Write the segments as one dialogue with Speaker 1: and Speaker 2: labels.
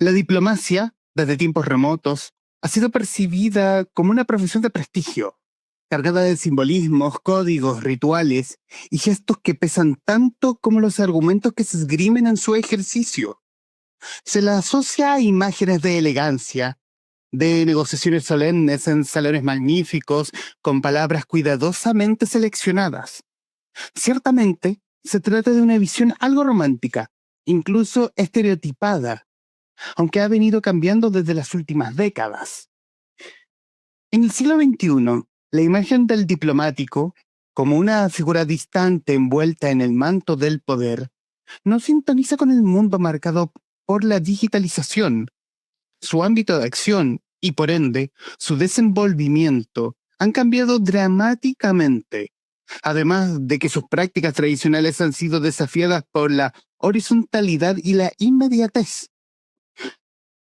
Speaker 1: La diplomacia, desde tiempos remotos, ha sido percibida como una profesión de prestigio, cargada de simbolismos, códigos, rituales y gestos que pesan tanto como los argumentos que se esgrimen en su ejercicio. Se la asocia a imágenes de elegancia, de negociaciones solemnes en salones magníficos, con palabras cuidadosamente seleccionadas. Ciertamente, se trata de una visión algo romántica, incluso estereotipada, aunque ha venido cambiando desde las últimas décadas. En el siglo XXI, la imagen del diplomático, como una figura distante envuelta en el manto del poder, no sintoniza con el mundo marcado por la digitalización. Su ámbito de acción y, por ende, su desenvolvimiento han cambiado dramáticamente, además de que sus prácticas tradicionales han sido desafiadas por la horizontalidad y la inmediatez.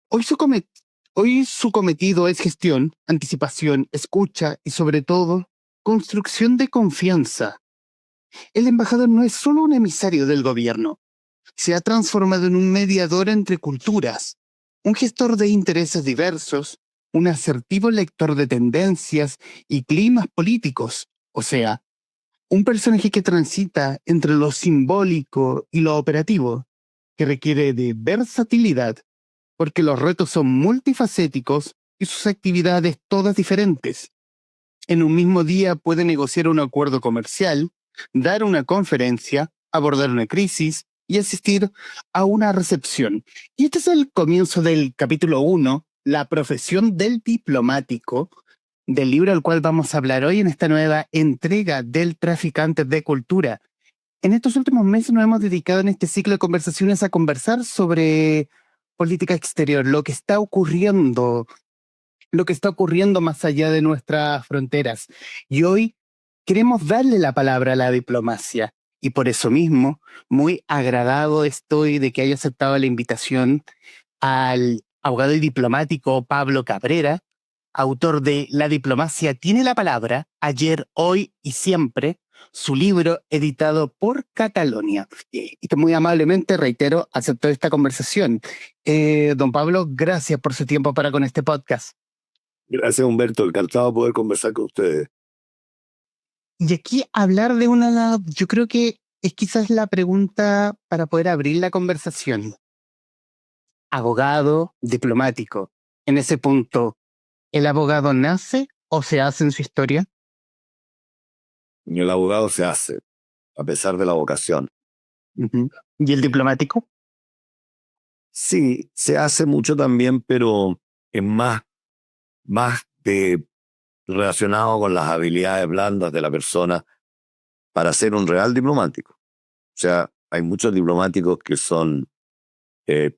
Speaker 1: Hoy su, come- Hoy su cometido es gestión, anticipación, escucha y, sobre todo, construcción de confianza. El embajador no es solo un emisario del gobierno, se ha transformado en un mediador entre culturas, un gestor de intereses diversos, un asertivo lector de tendencias y climas políticos, o sea, un personaje que transita entre lo simbólico y lo operativo, que requiere de versatilidad, porque los retos son multifacéticos y sus actividades todas diferentes. En un mismo día puede negociar un acuerdo comercial, dar una conferencia, abordar una crisis y asistir a una recepción. Y este es el comienzo del capítulo 1, La profesión del diplomático, del libro al cual vamos a hablar hoy en esta nueva entrega del Traficante de Cultura. En estos últimos meses nos hemos dedicado en este ciclo de conversaciones a conversar sobre política exterior, lo que está ocurriendo más allá de nuestras fronteras. Y hoy queremos darle la palabra a la diplomacia. Y por eso mismo, muy agradado estoy de que haya aceptado la invitación al abogado y diplomático Pablo Cabrera, autor de La diplomacia tiene la palabra, ayer, hoy y siempre, su libro editado por Catalonia. Y que muy amablemente, reitero, aceptó esta conversación. Don Pablo, gracias por su tiempo para con este podcast.
Speaker 2: Gracias, Humberto. Encantado de poder conversar con ustedes.
Speaker 1: Y aquí hablar de yo creo que es quizás la pregunta para poder abrir la conversación. Abogado, diplomático. En ese punto, ¿el abogado nace o se hace en su historia?
Speaker 2: Y el abogado se hace, a pesar de la vocación.
Speaker 1: Ujú. ¿Y el diplomático?
Speaker 2: Sí, se hace mucho también, pero es más relacionado con las habilidades blandas de la persona para ser un real diplomático. O sea, hay muchos diplomáticos que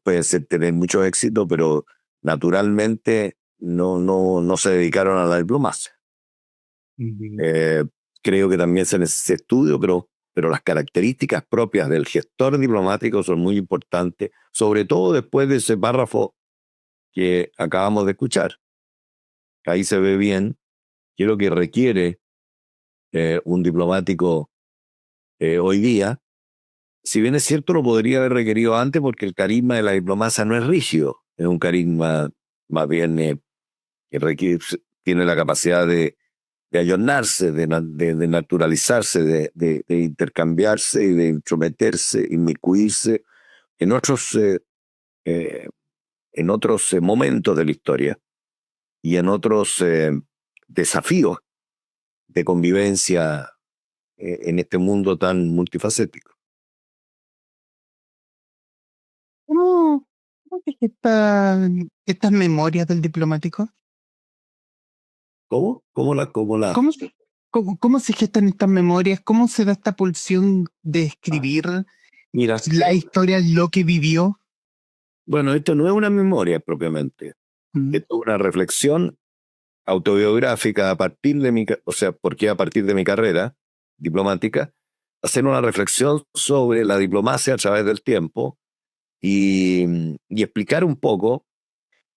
Speaker 2: pueden tener mucho éxito, pero naturalmente no se dedicaron a la diplomacia.
Speaker 1: Ujú.
Speaker 2: Creo que también se necesita estudio, pero las características propias del gestor diplomático son muy importantes, sobre todo después de ese párrafo que acabamos de escuchar. Ahí se ve bien qué es lo que requiere un diplomático hoy día. Si bien es cierto, lo podría haber requerido antes porque el carisma de la diplomacia no es rígido, es un carisma más bien que tiene la capacidad de ayornarse, de naturalizarse, de intercambiarse y de intrometerse, inmiscuirse en eh, otros momentos de la historia y en otros desafíos de convivencia en este mundo tan multifacético.
Speaker 1: ¿Cómo, cómo se gestan estas memorias del diplomático?
Speaker 2: ¿Cómo?
Speaker 1: ¿Cómo, cómo se gestan estas memorias? ¿Cómo se da esta pulsión de escribir
Speaker 2: Mira,
Speaker 1: la historia, lo que vivió?
Speaker 2: bueno, esto no es una memoria propiamente,
Speaker 1: Mm.
Speaker 2: esto es una reflexión autobiográfica porque a partir de mi carrera diplomática, hacer una reflexión sobre la diplomacia a través del tiempo y explicar un poco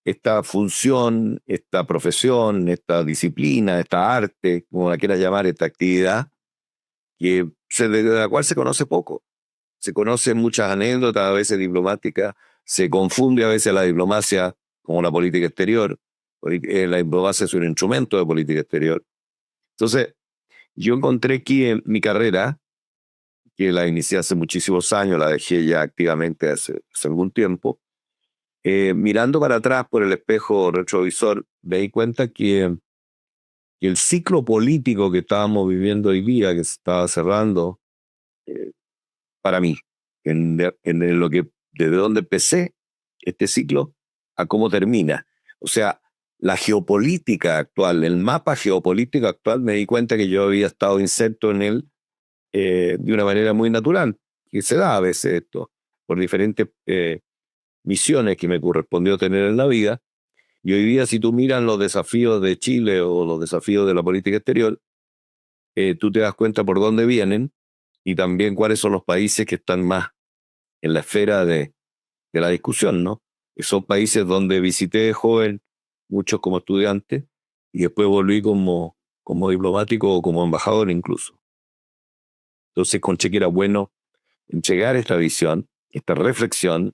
Speaker 2: esta función, esta profesión, esta disciplina, esta arte, como la quieras llamar, esta actividad, de la cual se conoce poco. Se conocen muchas anécdotas, a veces diplomáticas, Se confunde a veces la diplomacia como la política exterior. La diplomacia es un instrumento de política exterior. Entonces, yo encontré que en mi carrera, que la inicié hace muchísimos años, la dejé ya activamente hace algún tiempo, mirando para atrás por el espejo retrovisor, me di cuenta que el ciclo político que estábamos viviendo hoy día, que se estaba cerrando, eh, para mí, en lo que, desde donde empecé este ciclo a cómo termina. O sea, la geopolítica actual, el mapa geopolítico actual, me di cuenta que yo había estado inserto en él de una manera muy natural, que se da a veces esto, por diferentes misiones que me correspondió tener en la vida. Y hoy día, si tú miras los desafíos de Chile o los desafíos de la política exterior, tú te das cuenta por dónde vienen y también cuáles son los países que están más en la esfera de la discusión, ¿no? Son países donde visité de joven, muchos como estudiante, y después volví como diplomático o como embajador incluso. Entonces, conché que era bueno entregar esta visión, esta reflexión,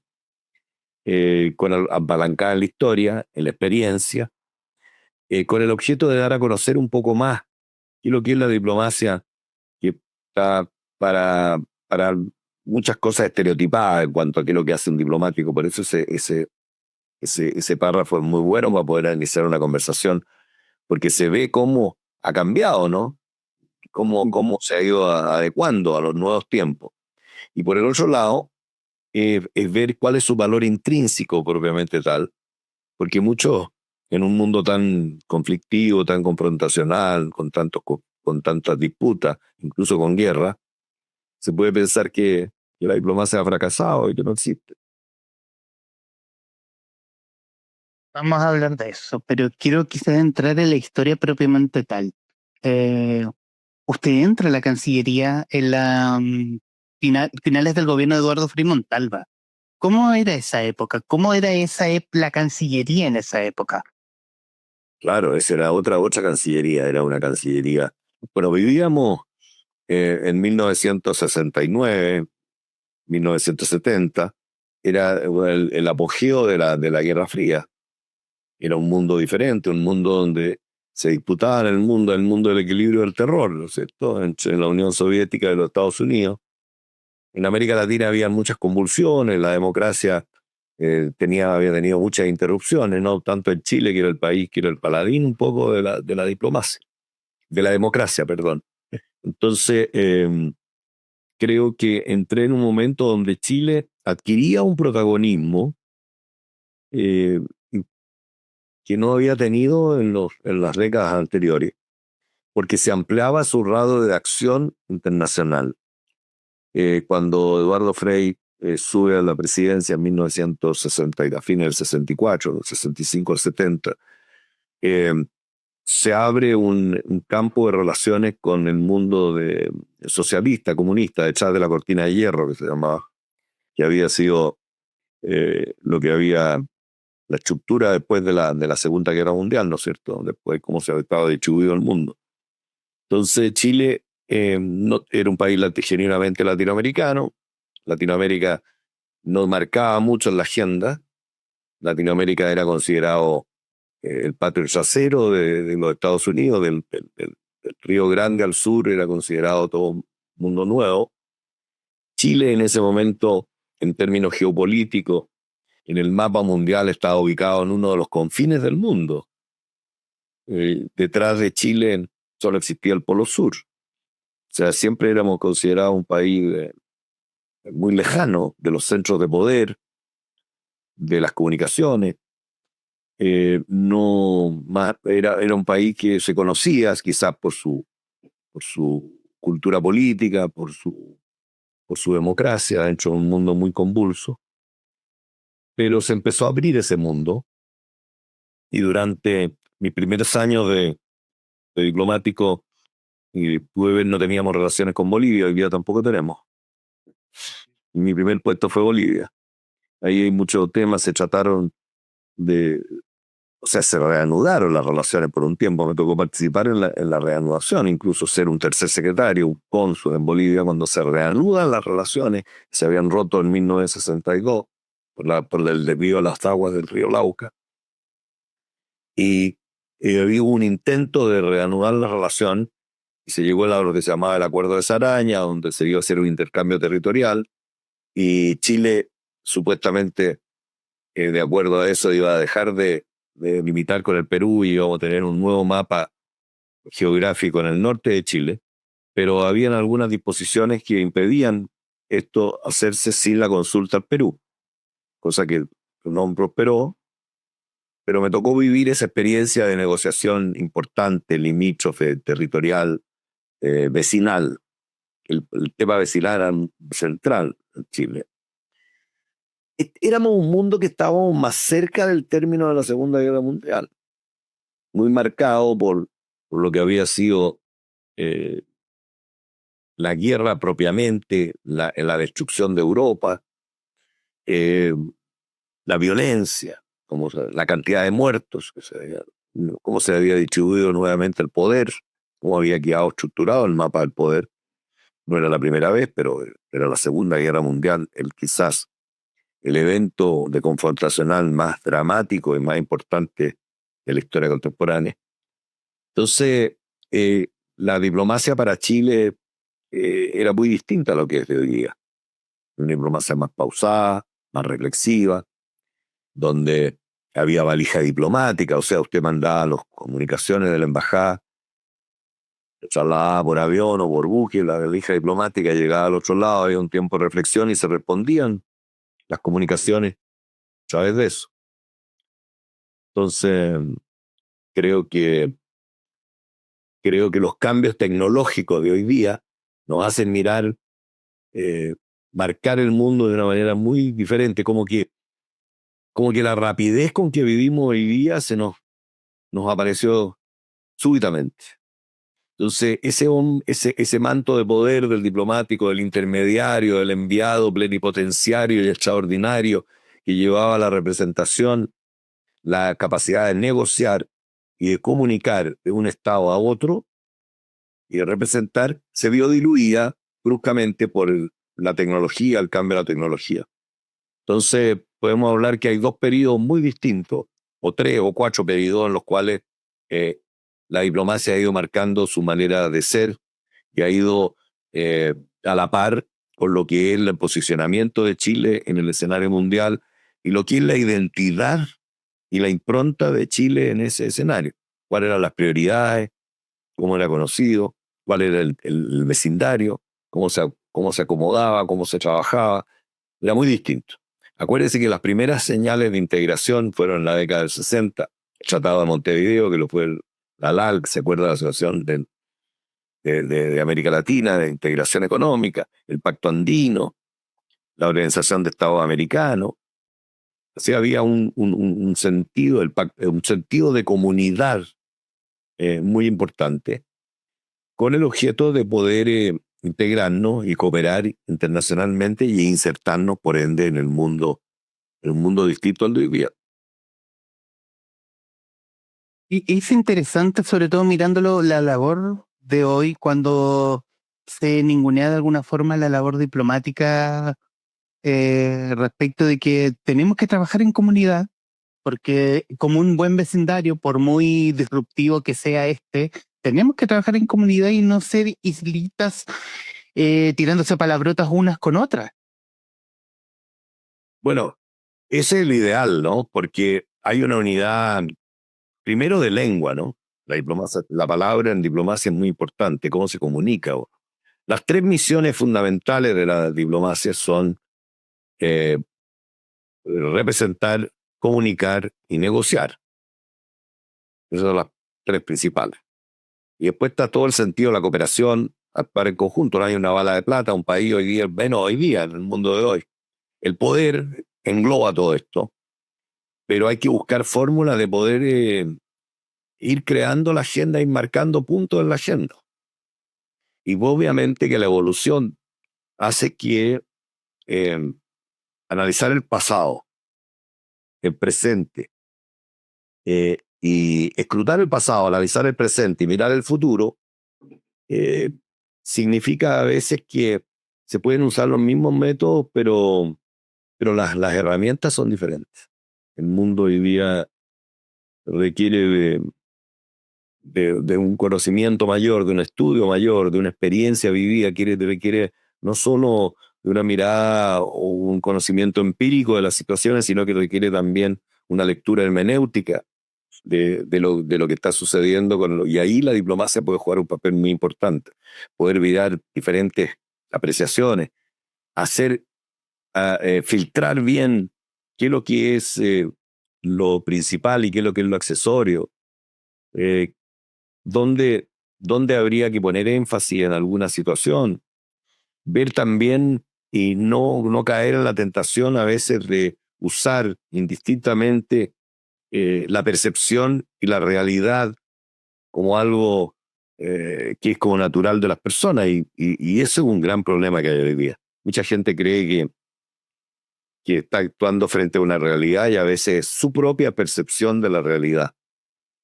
Speaker 2: apalancada en la historia, en la experiencia, con el objeto de dar a conocer un poco más y lo que es la diplomacia, que está para muchas cosas estereotipadas en cuanto a qué es lo que hace un diplomático. Por eso ese párrafo es muy bueno para poder iniciar una conversación, porque se ve cómo ha cambiado, ¿no? Cómo se ha ido adecuando a los nuevos tiempos. Y por el otro lado, es ver cuál es su valor intrínseco propiamente tal, porque muchos, en un mundo tan conflictivo, tan confrontacional, con tantas disputas, incluso con guerra, se puede pensar que la diplomacia ha fracasado y que no existe.
Speaker 1: Vamos a hablar de eso, pero quiero quizás entrar en la historia propiamente tal. Eh, Usted entra a la Cancillería en la finales del gobierno de Eduardo Frei Montalva. ¿Cómo era esa época? ¿Cómo era la Cancillería en esa época?
Speaker 2: Claro, esa era otra cancillería, era una cancillería. Bueno, vivíamos en 1969, 1970, era el apogeo de la Guerra Fría. Era un mundo diferente, un mundo donde se disputaba en el mundo del equilibrio del terror, ¿no es cierto?, entre la Unión Soviética y los Estados Unidos. En América Latina había muchas convulsiones, la democracia había tenido muchas interrupciones, no tanto en Chile, que era el país, que era el paladín un poco de la diplomacia, de la democracia, perdón. Entonces, creo que entré en un momento donde Chile adquiría un protagonismo eh, que no había tenido en las décadas anteriores, porque se ampliaba su radio de acción internacional. Cuando Eduardo Frei sube a la presidencia en 1960 y a fines del 64, del 65 al 70, eh, se abre un campo de relaciones con el mundo socialista, comunista, detrás de la cortina de hierro, que se llamaba, que había sido lo que había, la estructura después de la Segunda Guerra Mundial, ¿no es cierto? Después cómo se había estado distribuido el mundo. Entonces Chile no, era un país genuinamente latinoamericano. Latinoamérica no marcaba mucho en la agenda. Latinoamérica era considerado el patio trasero de los Estados Unidos, del Río Grande al sur era considerado todo un mundo nuevo. Chile en ese momento, en términos geopolíticos, en el mapa mundial estaba ubicado en uno de los confines del mundo. Detrás de Chile solo existía el Polo Sur. O sea, siempre éramos considerados un país muy lejano de los centros de poder, de las comunicaciones. No más, era un país que se conocía quizás por su cultura política, por su democracia dentro de un mundo muy convulso, pero se empezó a abrir ese mundo y durante mis primeros años de diplomático y pude ver, no teníamos relaciones con Bolivia, hoy día tampoco tenemos. Y mi primer puesto fue Bolivia. Ahí hay muchos temas, se trataron o sea, se reanudaron las relaciones por un tiempo, me tocó participar en la reanudación, incluso ser un tercer secretario, un cónsul en Bolivia, cuando se reanudan las relaciones, se habían roto en 1962, por el desvío de las aguas del río Lauca. Y hubo un intento de reanudar la relación y se llegó a lo que se llamaba el Acuerdo de Saraña, donde se iba a hacer un intercambio territorial y Chile supuestamente, de acuerdo a eso, iba a dejar de limitar con el Perú y íbamos a tener un nuevo mapa geográfico en el norte de Chile, pero habían algunas disposiciones que impedían esto hacerse sin la consulta al Perú, cosa que no prosperó, pero me tocó vivir esa experiencia de negociación importante, limítrofe, territorial, vecinal. El tema vecinal era central en Chile. Éramos un mundo que estábamos más cerca del término de la Segunda Guerra Mundial, muy marcado por lo que había sido la guerra propiamente, la destrucción de Europa, la violencia, la cantidad de muertos, cómo se había distribuido nuevamente el poder, cómo había quedado estructurado el mapa del poder. No era la primera vez, pero era la Segunda Guerra Mundial, quizás el evento de confrontacional más dramático y más importante de la historia contemporánea. Entonces, la diplomacia para Chile era muy distinta a lo que es de hoy día. Una diplomacia más pausada, más reflexiva, donde había valija diplomática, o sea, usted mandaba las comunicaciones de la embajada, se trasladaba por avión o por buque, la valija diplomática llegaba al otro lado, había un tiempo de reflexión y se respondían las comunicaciones a través de eso. Entonces, creo que los cambios tecnológicos de hoy día nos hacen mirar, marcar el mundo de una manera muy diferente, como que la rapidez con que vivimos hoy día nos apareció súbitamente. Entonces, ese manto de poder del diplomático, del intermediario, del enviado plenipotenciario y extraordinario que llevaba la representación, la capacidad de negociar y de comunicar de un estado a otro y de representar, se vio diluida bruscamente por la tecnología, el cambio de la tecnología. Entonces, podemos hablar que hay dos periodos muy distintos, o tres o cuatro periodos en los cuales la diplomacia ha ido marcando su manera de ser y ha ido a la par con lo que es el posicionamiento de Chile en el escenario mundial y lo que es la identidad y la impronta de Chile en ese escenario. ¿Cuáles eran las prioridades? ¿Cómo era conocido? ¿Cuál era el vecindario? ¿Cómo se acomodaba? ¿Cómo se trabajaba? Era muy distinto. Acuérdense que las primeras señales de integración fueron en la década del 60. El Tratado de Montevideo, que lo fue la LALC, se acuerda de la Asociación de América Latina, de Integración Económica, el Pacto Andino, la Organización de Estados Americanos. Así había un sentido, un sentido de comunidad muy importante, con el objeto de poder integrarnos y cooperar internacionalmente y insertarnos, por ende, en un mundo distinto al de hoy día.
Speaker 1: Y es interesante, sobre todo mirándolo, la labor de hoy, cuando se ningunea de alguna forma la labor diplomática, respecto de que tenemos que trabajar en comunidad, porque como un buen vecindario, por muy disruptivo que sea tenemos que trabajar en comunidad y no ser islitas, tirándose palabrotas unas con otras.
Speaker 2: Bueno, ese es el ideal, ¿no? Porque hay una unidad, primero de lengua, ¿no? La palabra en diplomacia es muy importante, cómo se comunica. Las tres misiones fundamentales de la diplomacia son eh, representar, comunicar y negociar. Esas son las tres principales. Y después está todo el sentido de la cooperación para el conjunto. No hay una bala de plata, un país hoy día, bueno, hoy día, en el mundo de hoy. El poder engloba todo esto, pero hay que buscar fórmulas de poder ir creando la agenda y marcando puntos en la agenda. Y obviamente que la evolución hace que analizar el pasado, el presente, y escrutar el pasado, analizar el presente y mirar el futuro, significa a veces que se pueden usar los mismos métodos, pero pero las herramientas son diferentes. El mundo hoy día requiere de un conocimiento mayor, de un estudio mayor, de una experiencia vivida, requiere no solo de una mirada o un conocimiento empírico de las situaciones, sino que requiere también una lectura hermenéutica de lo que está sucediendo. Y ahí la diplomacia puede jugar un papel muy importante. Poder mirar diferentes apreciaciones, hacer, filtrar bien qué es lo que es lo principal y qué es lo que es lo accesorio. Eh, dónde, dónde habría que poner énfasis en alguna situación, ver también y no caer en la tentación a veces de usar indistintamente la percepción y la realidad como algo que es como natural de las personas, y eso es un gran problema que hay hoy día. Mucha gente cree que está actuando frente a una realidad y a veces es su propia percepción de la realidad.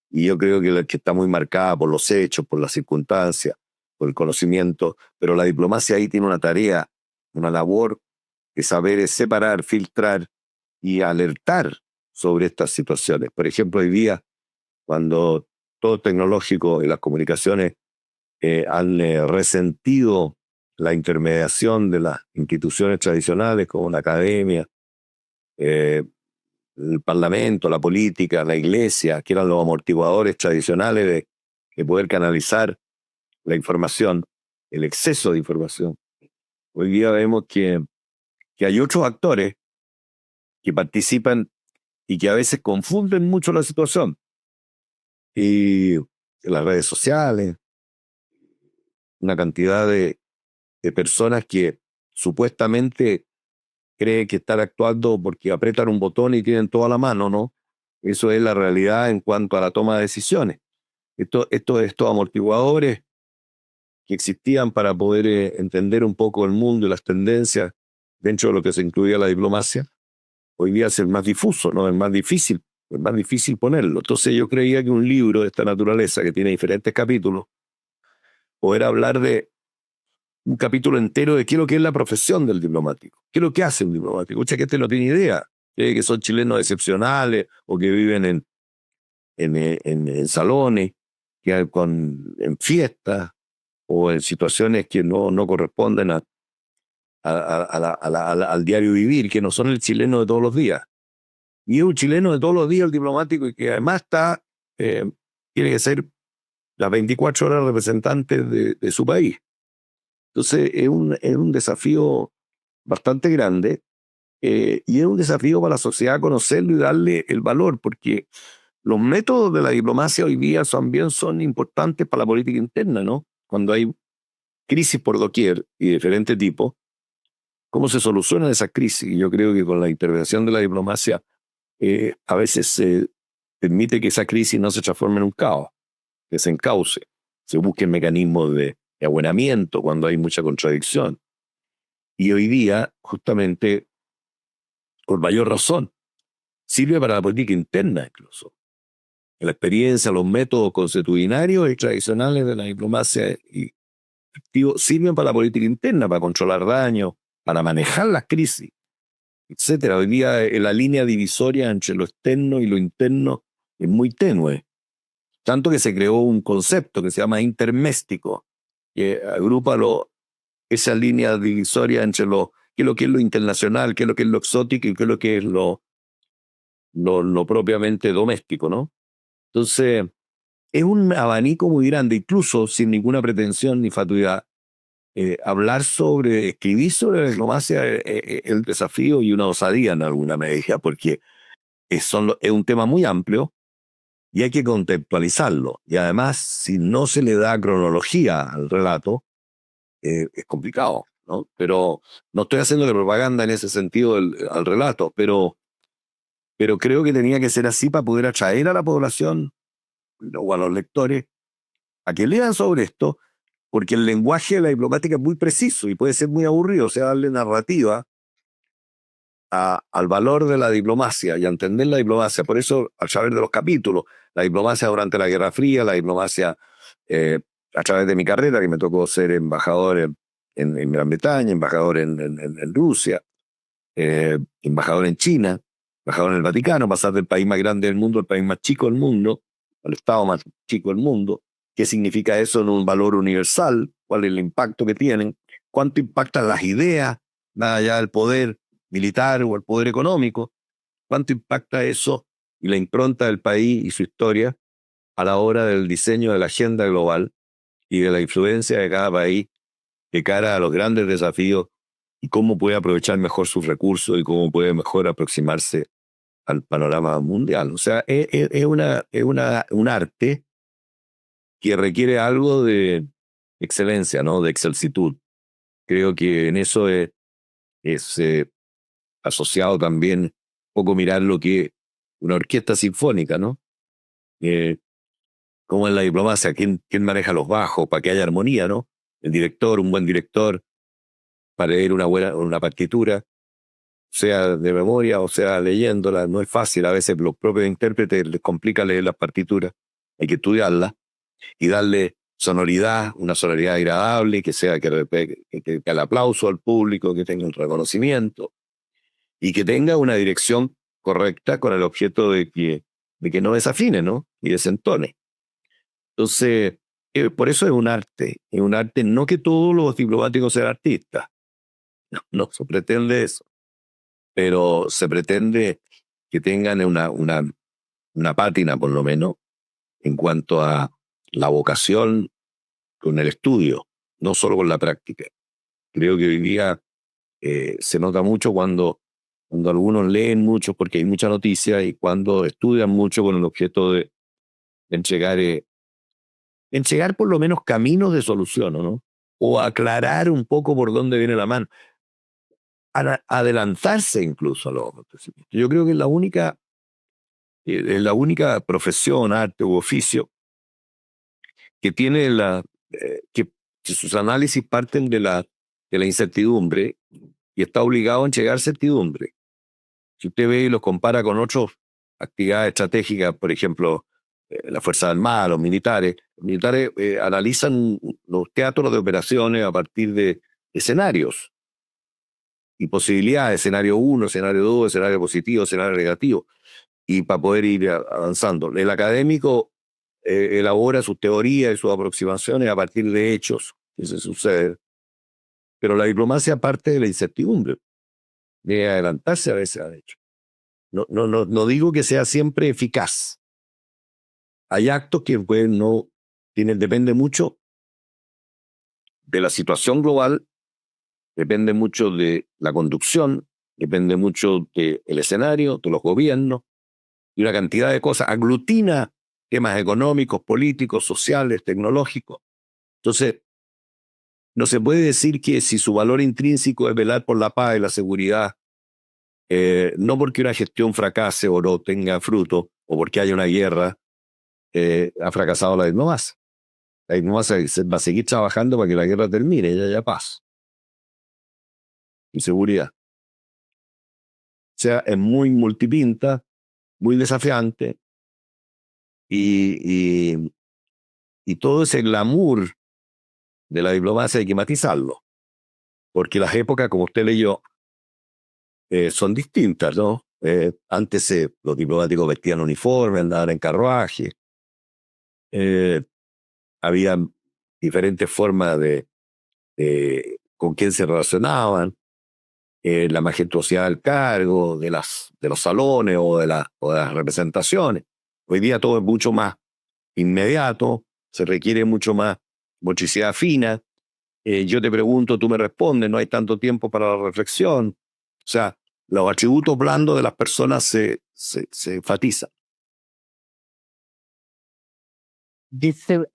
Speaker 2: Y yo creo que está muy marcada por los hechos, por las circunstancias, por el conocimiento, pero la diplomacia ahí tiene una tarea, una labor de saber separar, filtrar y alertar sobre estas situaciones. Por ejemplo, hoy día, cuando todo tecnológico y las comunicaciones han resentido la intermediación de las instituciones tradicionales como la academia, eh, el parlamento, la política, la iglesia, que eran los amortiguadores tradicionales de poder canalizar la información, el exceso de información. Hoy día vemos que hay otros actores que participan y que a veces confunden mucho la situación. Y las redes sociales, una cantidad de personas que supuestamente creen que están actuando porque apretan un botón y tienen toda la mano, ¿no? Eso es la realidad en cuanto a la toma de decisiones. Estos amortiguadores que existían para poder entender un poco el mundo y las tendencias dentro de lo que se incluía la diplomacia, hoy día es el más difuso, ¿no? Es más difícil ponerlo. Entonces yo creía que un libro de esta naturaleza, que tiene diferentes capítulos, poder hablar de un capítulo entero de qué es lo que es la profesión del diplomático, qué es lo que hace un diplomático. Mucha gente no tiene idea, cree que son chilenos excepcionales o que viven en salones, en fiestas o en situaciones que no corresponden al diario vivir, que no son el chileno de todos los días. Y es un chileno de todos los días el diplomático, y que además tiene que ser las 24 horas representante de su país. Entonces es un desafío bastante grande, y es un desafío para la sociedad conocerlo y darle el valor, porque los métodos de la diplomacia hoy día también son importantes para la política interna, ¿no? Cuando hay crisis por doquier y de diferentes tipos, ¿cómo se solucionan esas crisis? Y yo creo que con la intervención de la diplomacia a veces se permite que esa crisis no se transforme en un caos, que se encauce, se busquen mecanismos de abuenamiento cuando hay mucha contradicción. Y hoy día, justamente, con mayor razón, sirve para la política interna incluso. La experiencia, los métodos consuetudinarios y tradicionales de la diplomacia sirven para la política interna, para controlar daños, para manejar las crisis, etcétera. Hoy día la línea divisoria entre lo externo y lo interno es muy tenue, tanto que se creó un concepto que se llama interméstico, que agrupa esa línea divisoria entre qué es lo que es lo internacional, qué es lo que es lo exótico y qué es lo que es lo propiamente doméstico, ¿no? Entonces, es un abanico muy grande, incluso sin ninguna pretensión ni fatuidad. Escribir sobre la diplomacia es el desafío y una osadía en alguna medida, porque es un tema muy amplio y hay que contextualizarlo. Y además, si no se le da cronología al relato, es complicado, ¿no? Pero no estoy haciendo propaganda en ese sentido al relato, pero creo que tenía que ser así para poder atraer a la población o a los lectores a que lean sobre esto, porque el lenguaje de la diplomática es muy preciso y puede ser muy aburrido, o sea, darle narrativa al valor de la diplomacia y a entender la diplomacia. Por eso, a través de los capítulos, la diplomacia durante la Guerra Fría, la diplomacia a través de mi carrera, que me tocó ser embajador en Gran Bretaña, embajador en Rusia, embajador en China, embajador en el Vaticano, pasar del país más grande del mundo al país más chico del mundo, al estado más chico del mundo. ¿Qué significa eso en un valor universal? ¿Cuál es el impacto que tienen? ¿Cuánto impactan las ideas, más allá del poder militar o el poder económico? ¿Cuánto impacta eso y la impronta del país y su historia a la hora del diseño de la agenda global y de la influencia de cada país de cara a los grandes desafíos y cómo puede aprovechar mejor sus recursos y cómo puede mejor aproximarse al panorama mundial? O sea, un arte que requiere algo de excelencia, ¿no? De excelsitud. Creo que en eso es asociado también un poco mirar lo que una orquesta sinfónica, ¿no? Eh, Como en la diplomacia, ¿quién maneja los bajos para que haya armonía, ¿no? El director, un buen director, para leer una partitura, sea de memoria o sea leyéndola, no es fácil. A veces los propios intérpretes les complica leer las partituras, hay que estudiarlas y darle sonoridad, una sonoridad agradable, que sea que el aplauso al público, que tenga un reconocimiento y que tenga una dirección correcta con el objeto de que no desafine, ¿no? Y desentone. Entonces, por eso es un arte, no que todos los diplomáticos sean artistas, no se pretende eso, pero se pretende que tengan una pátina, por lo menos, en cuanto a la vocación con el estudio, no solo con la práctica. Creo que hoy día se nota mucho cuando algunos leen mucho porque hay mucha noticia y cuando estudian mucho con el objeto de entregar, entregar por lo menos caminos de solución, ¿no? O aclarar un poco por dónde viene la mano. Adelantarse incluso a los acontecimientos. Yo creo que es la única profesión, arte u oficio que tiene que sus análisis parten de la incertidumbre y está obligado a entregar certidumbre. Si usted ve y los compara con otras actividades estratégicas, por ejemplo, la Fuerza Armada, los militares analizan los teatros de operaciones a partir de escenarios y posibilidades, escenario 1, escenario 2, escenario positivo, escenario negativo, y para poder ir avanzando. El académico elabora sus teorías y sus aproximaciones a partir de hechos que se suceden, pero la diplomacia parte de la incertidumbre, de adelantarse a veces al hecho. No digo que sea siempre eficaz. Hay actos que pues, no depende mucho de la situación global, depende mucho de la conducción, depende mucho del escenario, de los gobiernos y una cantidad de cosas. Aglutina temas económicos, políticos, sociales, tecnológicos. Entonces, no se puede decir que si su valor intrínseco es velar por la paz y la seguridad, no porque una gestión fracase o no tenga fruto, o porque haya una guerra, ha fracasado la diplomacia. La diplomacia va a seguir trabajando para que la guerra termine y haya paz y seguridad. O sea, es muy multipinta, muy desafiante y todo ese glamour de la diplomacia hay que matizarlo, porque las épocas, como usted leyó, son distintas, ¿no? Antes los diplomáticos vestían uniforme, andaban en carruaje, había diferentes formas de con quién se relacionaban, la majestuosidad del cargo, de los salones o de las representaciones. Hoy día todo es mucho más inmediato, se requiere mucho más motricidad fina. Yo te pregunto, tú me respondes, no hay tanto tiempo para la reflexión. O sea, los atributos blandos de las personas se enfatizan.
Speaker 1: Dice,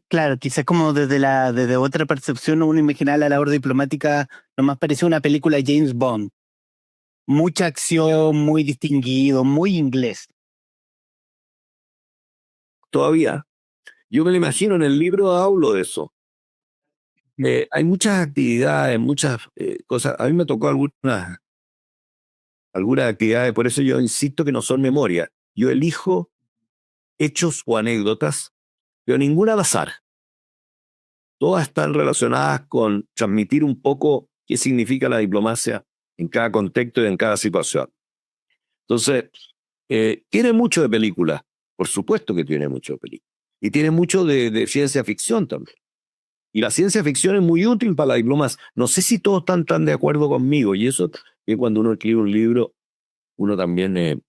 Speaker 1: claro, quizás como desde otra percepción uno imagina la labor diplomática, nomás parece una película de James Bond. Mucha acción, muy distinguido, muy inglés.
Speaker 2: Todavía, yo me lo imagino, en el libro hablo de eso. Hay muchas actividades, muchas cosas. A mí me tocó algunas actividades, por eso yo insisto que no son memoria. Yo elijo hechos o anécdotas, pero ninguna al azar. Todas están relacionadas con transmitir un poco qué significa la diplomacia en cada contexto y en cada situación. Entonces, tiene mucho de película, por supuesto que tiene mucho de película. Y tiene mucho de ciencia ficción también. Y la ciencia ficción es muy útil para la diplomacia. No sé si todos están tan de acuerdo conmigo. Y eso que cuando uno escribe un libro, uno también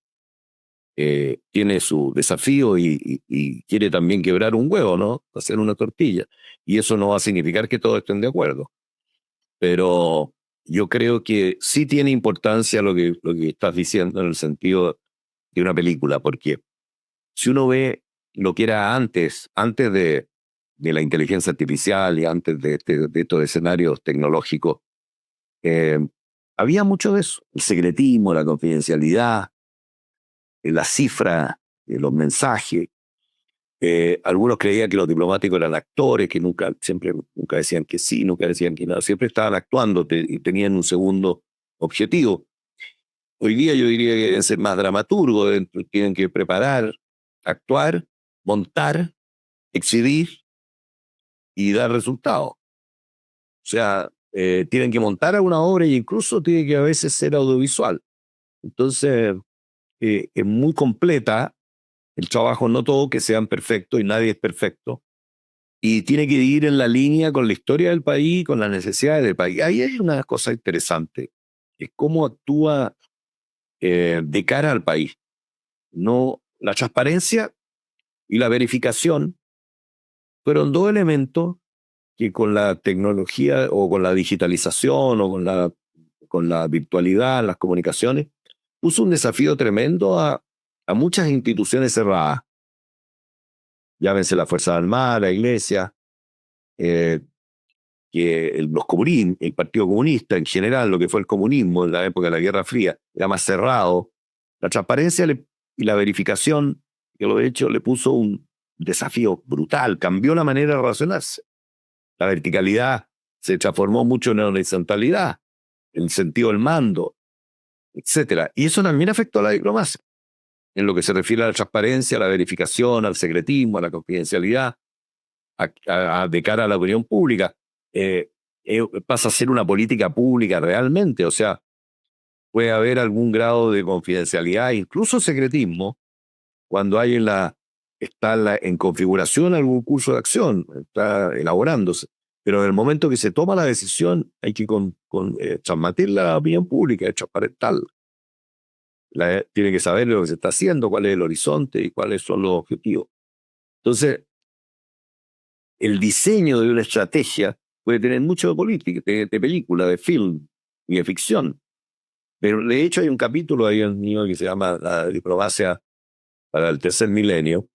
Speaker 2: tiene su desafío y quiere también quebrar un huevo, ¿no? Hacer una tortilla. Y eso no va a significar que todos estén de acuerdo. Pero yo creo que sí tiene importancia lo que estás diciendo en el sentido de una película, porque si uno ve lo que era antes de la inteligencia artificial y antes de estos escenarios tecnológicos, eh, había mucho de eso, el secretismo, la confidencialidad, la cifra, los mensajes. Algunos creían que los diplomáticos eran actores, que nunca decían que sí, nunca decían que no, siempre estaban actuando y tenían un segundo objetivo. Hoy día yo diría que deben ser más dramaturgos, tienen que preparar, actuar, montar, exhibir y dar resultados. O sea, tienen que montar alguna obra e incluso tiene que a veces ser audiovisual. Entonces, es muy completa el trabajo, no todo que sean perfectos y nadie es perfecto. Y tiene que ir en la línea con la historia del país, con las necesidades del país. Ahí hay una cosa interesante, es cómo actúa de cara al país. No, la transparencia y la verificación fueron dos elementos que con la tecnología o con la digitalización o con la virtualidad, las comunicaciones, puso un desafío tremendo a muchas instituciones cerradas. Llámense la Fuerza Armada, la Iglesia, los comunistas, el Partido Comunista en general, lo que fue el comunismo en la época de la Guerra Fría, era más cerrado. La transparencia y la verificación, que lo he hecho, le puso un desafío brutal, cambió la manera de relacionarse. La verticalidad se transformó mucho en la horizontalidad, en el sentido del mando, etc. Y eso también afectó a la diplomacia, en lo que se refiere a la transparencia, a la verificación, al secretismo, a la confidencialidad, de cara a la opinión pública. Pasa a ser una política pública realmente, o sea, puede haber algún grado de confidencialidad, incluso secretismo, cuando está en configuración algún curso de acción, está elaborándose. Pero en el momento que se toma la decisión, hay que transmitirla a la opinión pública, transparentarla. Tiene que saber lo que se está haciendo, cuál es el horizonte y cuáles son los objetivos. Entonces, el diseño de una estrategia puede tener mucho de política, de película, de film y de ficción. Pero de hecho hay un capítulo ahí en mío que se llama La diplomacia para el tercer milenio,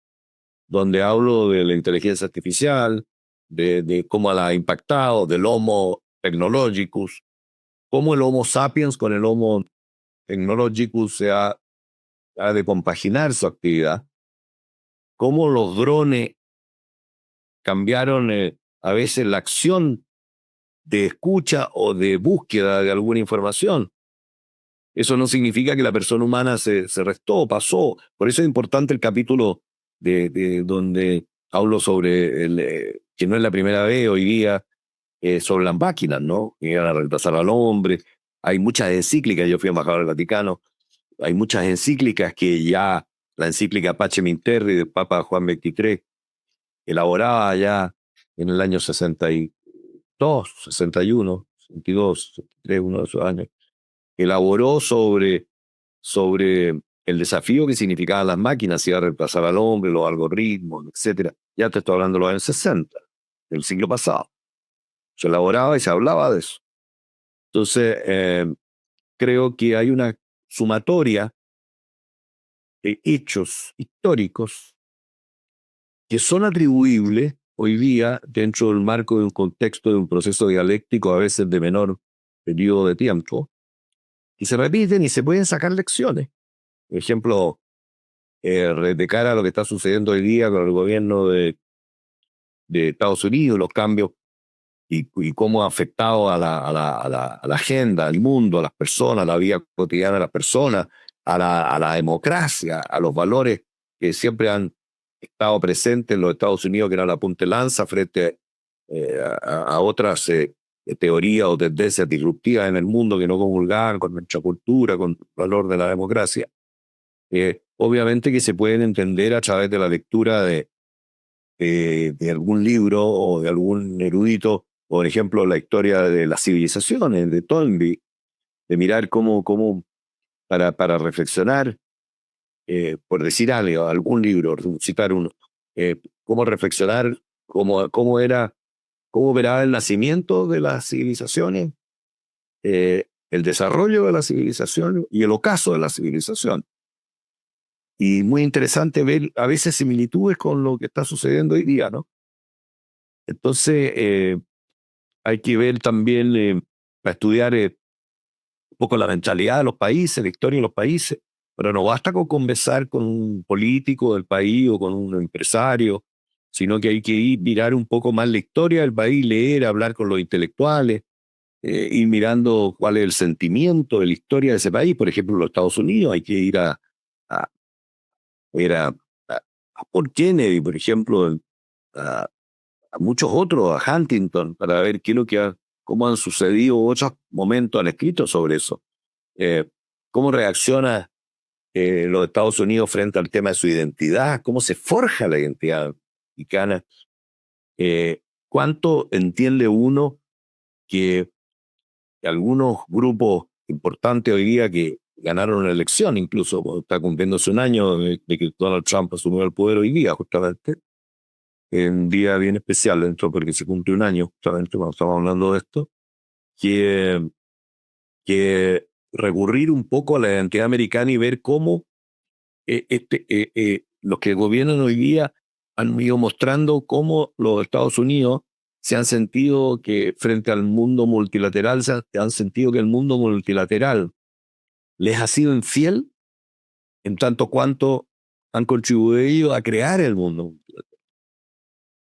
Speaker 2: donde hablo de la inteligencia artificial, de cómo la ha impactado, del Homo technologicus, cómo el Homo sapiens con el Homo technologicus ha de compaginar su actividad, cómo los drones cambiaron a veces la acción de escucha o de búsqueda de alguna información. Eso no significa que la persona humana se restó, pasó. Por eso es importante el capítulo de donde hablo sobre que no es la primera vez hoy día, sobre las máquinas, ¿no? Que iban a reemplazar al hombre. Hay muchas encíclicas, yo fui embajador del Vaticano, hay muchas encíclicas que ya, la encíclica Pacem in Terre del Papa Juan XXIII, elaborada ya en el año 62, 61, 62, 63, uno de esos años, elaboró sobre el desafío que significaban las máquinas, si iba a reemplazar al hombre, los algoritmos, etc. Ya te estoy hablando de los años 60, del siglo pasado. Se elaboraba y se hablaba de eso. Entonces, creo que hay una sumatoria de hechos históricos que son atribuibles hoy día dentro del marco de un contexto de un proceso dialéctico a veces de menor periodo de tiempo, y se repiten y se pueden sacar lecciones. Por ejemplo, de cara a lo que está sucediendo hoy día con el gobierno de Estados Unidos, los cambios y cómo ha afectado a la agenda, al mundo, a las personas, a la vida cotidiana de las personas, a la democracia, a los valores que siempre han estado presentes en los Estados Unidos, que eran la punta de lanza frente a otras teorías o tendencias disruptivas en el mundo que no comulgaban con nuestra cultura, con el valor de la democracia. Obviamente que se pueden entender a través de la lectura de algún libro o de algún erudito, por ejemplo, la historia de las civilizaciones de Toynbee, de mirar cómo para reflexionar, por decir algo, algún libro, citar uno, cómo reflexionar, cómo operaba el nacimiento de las civilizaciones, el desarrollo de la civilización y el ocaso de la civilización. Y muy interesante ver a veces similitudes con lo que está sucediendo hoy día, ¿no? Entonces, hay que ver también, para estudiar un poco la mentalidad de los países, la historia de los países, pero no basta con conversar con un político del país o con un empresario, sino que hay que ir mirar un poco más la historia del país, leer, hablar con los intelectuales, ir mirando cuál es el sentimiento de la historia de ese país. Por ejemplo, los Estados Unidos, hay que ir a ver a Paul Kennedy, por ejemplo, a, a muchos otros, a Huntington, para ver qué es lo que cómo han sucedido otros momentos, han escrito sobre eso. Cómo reacciona los Estados Unidos frente al tema de su identidad, cómo se forja la identidad mexicana, cuánto entiende uno que algunos grupos importantes hoy día que ganaron la elección, incluso está cumpliéndose un año de que Donald Trump asumió el poder hoy día, justamente, en un día bien especial dentro porque se cumple un año, justamente cuando estamos hablando de esto, que recurrir un poco a la identidad americana y ver cómo los que gobiernan hoy día han ido mostrando cómo los Estados Unidos se han sentido que frente al mundo multilateral, se han sentido que el mundo multilateral les ha sido infiel en tanto cuanto han contribuido a crear el mundo multilateral.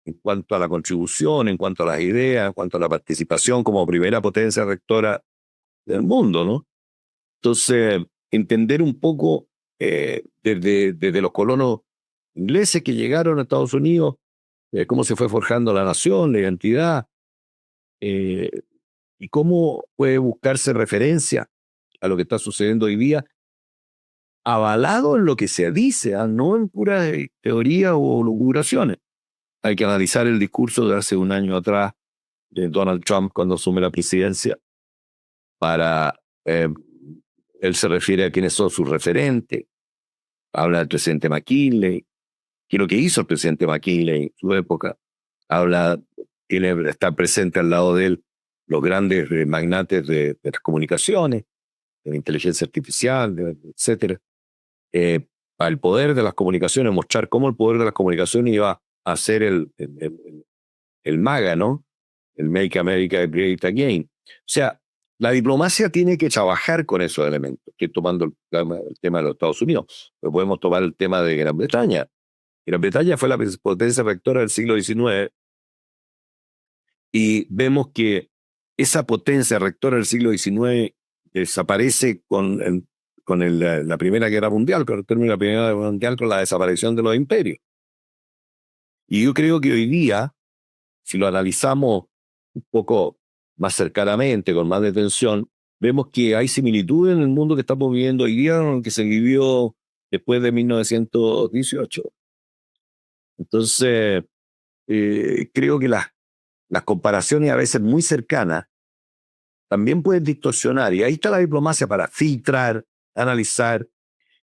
Speaker 2: En cuanto a la contribución, en cuanto a las ideas, en cuanto a la participación como primera potencia rectora del mundo, ¿no? Entonces, entender un poco desde los colonos ingleses que llegaron a Estados Unidos, cómo se fue forjando la nación, la identidad, eh, y cómo puede buscarse referencia a lo que está sucediendo hoy día, avalado en lo que se dice, no en pura teoría o locuraciones. Hay que analizar el discurso de hace un año atrás de Donald Trump cuando asume la presidencia para... él se refiere a quiénes son sus referentes, habla del presidente McKinley, que lo que hizo el presidente McKinley en su época, habla, está presente al lado de él los grandes magnates de las comunicaciones, de la inteligencia artificial, etcétera. Para el poder de las comunicaciones, mostrar cómo el poder de las comunicaciones iba a ser el MAGA, ¿no? El Make America Great Again. O sea, la diplomacia tiene que trabajar con esos elementos. Estoy tomando el tema de los Estados Unidos, pero podemos tomar el tema de Gran Bretaña. Gran Bretaña fue la potencia rectora del siglo XIX y vemos que esa potencia rectora del siglo XIX desaparece con la Primera Guerra Mundial, con el término de la Primera Guerra Mundial, con la desaparición de los imperios. Y yo creo que hoy día, si lo analizamos un poco más cercanamente, con más detención, vemos que hay similitudes en el mundo que estamos viviendo hoy día con el que se vivió después de 1918. Entonces, creo que las comparaciones a veces muy cercanas también pueden distorsionar. Y ahí está la diplomacia para filtrar, analizar,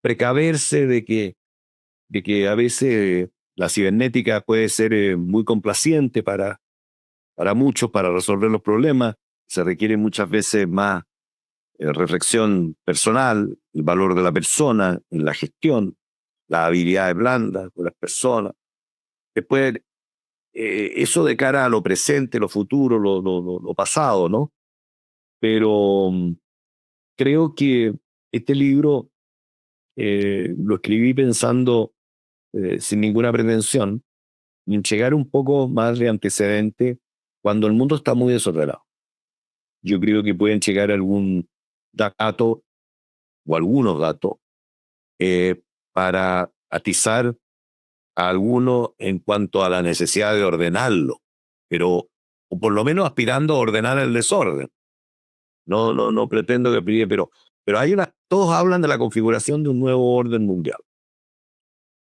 Speaker 2: precaverse de que a veces la cibernética puede ser muy complaciente para muchos, para resolver los problemas. Se requiere muchas veces más reflexión personal, el valor de la persona en la gestión, las habilidades blandas de las personas. Después, eso de cara a lo presente, lo futuro, lo pasado, ¿no? Pero creo que este libro lo escribí pensando sin ninguna pretensión en llegar un poco más de antecedente cuando el mundo está muy desordenado. Yo creo que pueden llegar algún dato o algunos datos para atizar a algunos en cuanto a la necesidad de ordenarlo, pero o por lo menos aspirando a ordenar el desorden. No pretendo que pide, pero todos hablan de la configuración de un nuevo orden mundial.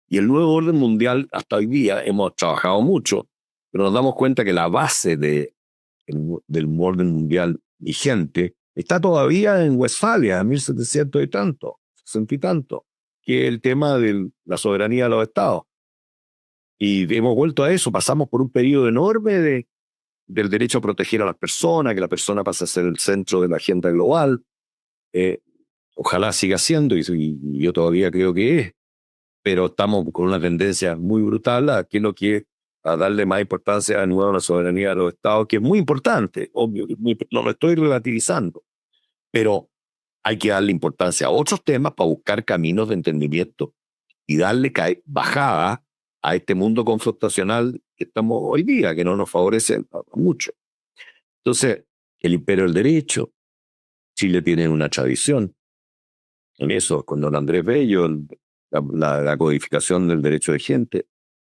Speaker 2: Y el nuevo orden mundial, hasta hoy día, hemos trabajado mucho, pero nos damos cuenta que la base del orden mundial vigente está todavía en Westfalia, en 1700 y tanto, 60 y tanto, que es el tema de la soberanía de los estados. Y hemos vuelto a eso, pasamos por un periodo enorme del derecho a proteger a las personas, que la persona pase a ser el centro de la agenda global. Ojalá siga siendo, y yo todavía creo que es, pero estamos con una tendencia muy brutal a darle más importancia de nuevo a la soberanía de los estados, que es muy importante, obvio, no lo estoy relativizando, pero hay que darle importancia a otros temas para buscar caminos de entendimiento y darle bajada a este mundo confrontacional que estamos hoy día, que no nos favorece mucho. Entonces, el imperio del derecho, Chile tiene una tradición en eso, con don Andrés Bello, la codificación del derecho de gente.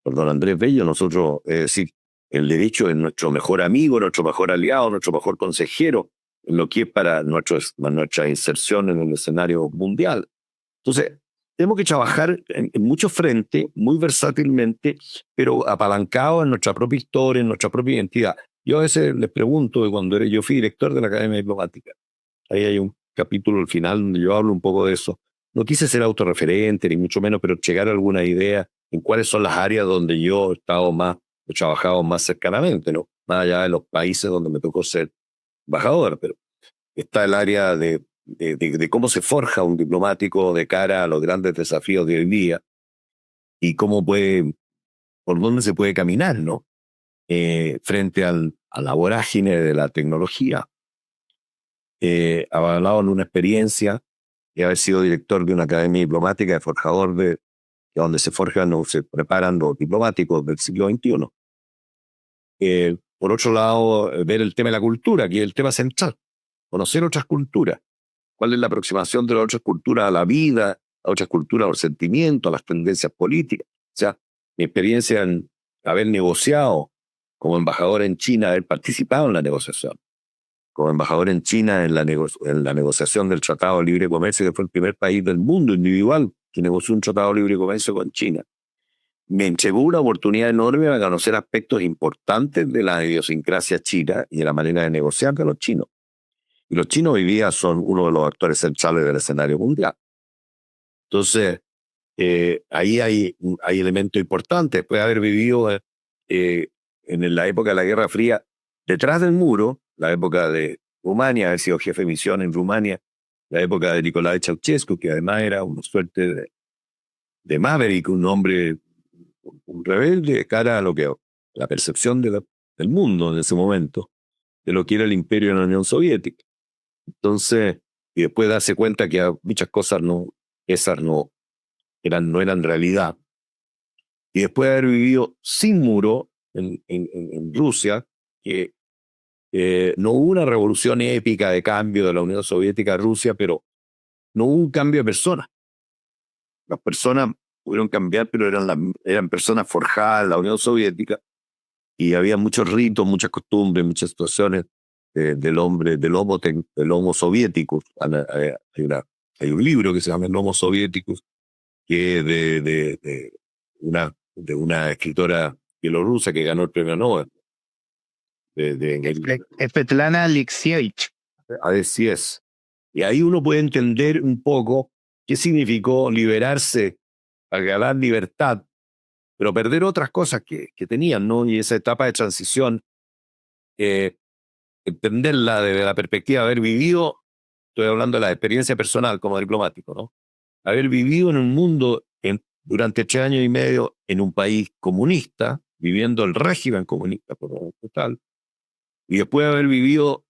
Speaker 2: Con don Andrés Bello, nosotros, es decir, el derecho es nuestro mejor amigo, nuestro mejor aliado, nuestro mejor consejero, en lo que es para nuestra inserción en el escenario mundial. Entonces, tenemos que trabajar en muchos frentes, muy versátilmente, pero apalancado en nuestra propia historia, en nuestra propia identidad. Yo a veces les pregunto, yo fui director de la Academia Diplomática, ahí hay un capítulo al final donde yo hablo un poco de eso. No quise ser autorreferente, ni mucho menos, pero llegar a alguna idea en cuáles son las áreas donde yo he trabajado más cercanamente, ¿no? Más allá de los países donde me tocó ser embajador, pero está el área de cómo se forja un diplomático de cara a los grandes desafíos de hoy día y por dónde se puede caminar, ¿no? Frente a la vorágine de la tecnología. Avalado en una experiencia de haber sido director de una academia diplomática, de forjador donde se forjan o se preparan los diplomáticos del siglo XXI. Por otro lado, ver el tema de la cultura, que es el tema central. Conocer otras culturas. ¿Cuál es la aproximación de las otras culturas a la vida, a otras culturas a los sentimientos, a las tendencias políticas? O sea, mi experiencia en haber negociado como embajador en China, haber participado en la negociación, como embajador en China en la negociación del Tratado de Libre Comercio, que fue el primer país del mundo individual que negoció un Tratado de Libre Comercio con China. Me entregó una oportunidad enorme para conocer aspectos importantes de la idiosincrasia china y de la manera de negociar de los chinos. Y los chinos hoy día son uno de los actores centrales del escenario mundial. Entonces, ahí hay elementos importantes. Puede haber vivido en la época de la Guerra Fría, detrás del muro, la época de Rumania, haber sido jefe de misión en Rumania, la época de Nicolae Ceausescu, que además era una suerte de maverick, un hombre, un rebelde de cara a lo que la percepción del mundo en ese momento, de lo que era el imperio de la Unión Soviética. Entonces, y después darse cuenta que muchas cosas esas no eran realidad. Y después de haber vivido sin muro en Rusia, que no hubo una revolución épica de cambio de la Unión Soviética a Rusia, pero no hubo un cambio de personas. Las personas pudieron cambiar, pero eran personas forjadas en la Unión Soviética y había muchos ritos, muchas costumbres, muchas situaciones del Homo Soviéticus. Hay un libro que se llama El Homo Soviéticus, que es de una escritora bielorrusa que ganó el premio Nobel.
Speaker 1: Svetlana Alexievich.
Speaker 2: Así es. Y ahí uno puede entender un poco qué significó liberarse, ganar libertad, pero perder otras cosas que tenían, ¿no? Y esa etapa de transición, entenderla desde la perspectiva de haber vivido, estoy hablando de la experiencia personal como diplomático, ¿no? Haber vivido en un mundo durante 3 años y medio en un país comunista, viviendo el régimen comunista por lo total, y después de haber vivido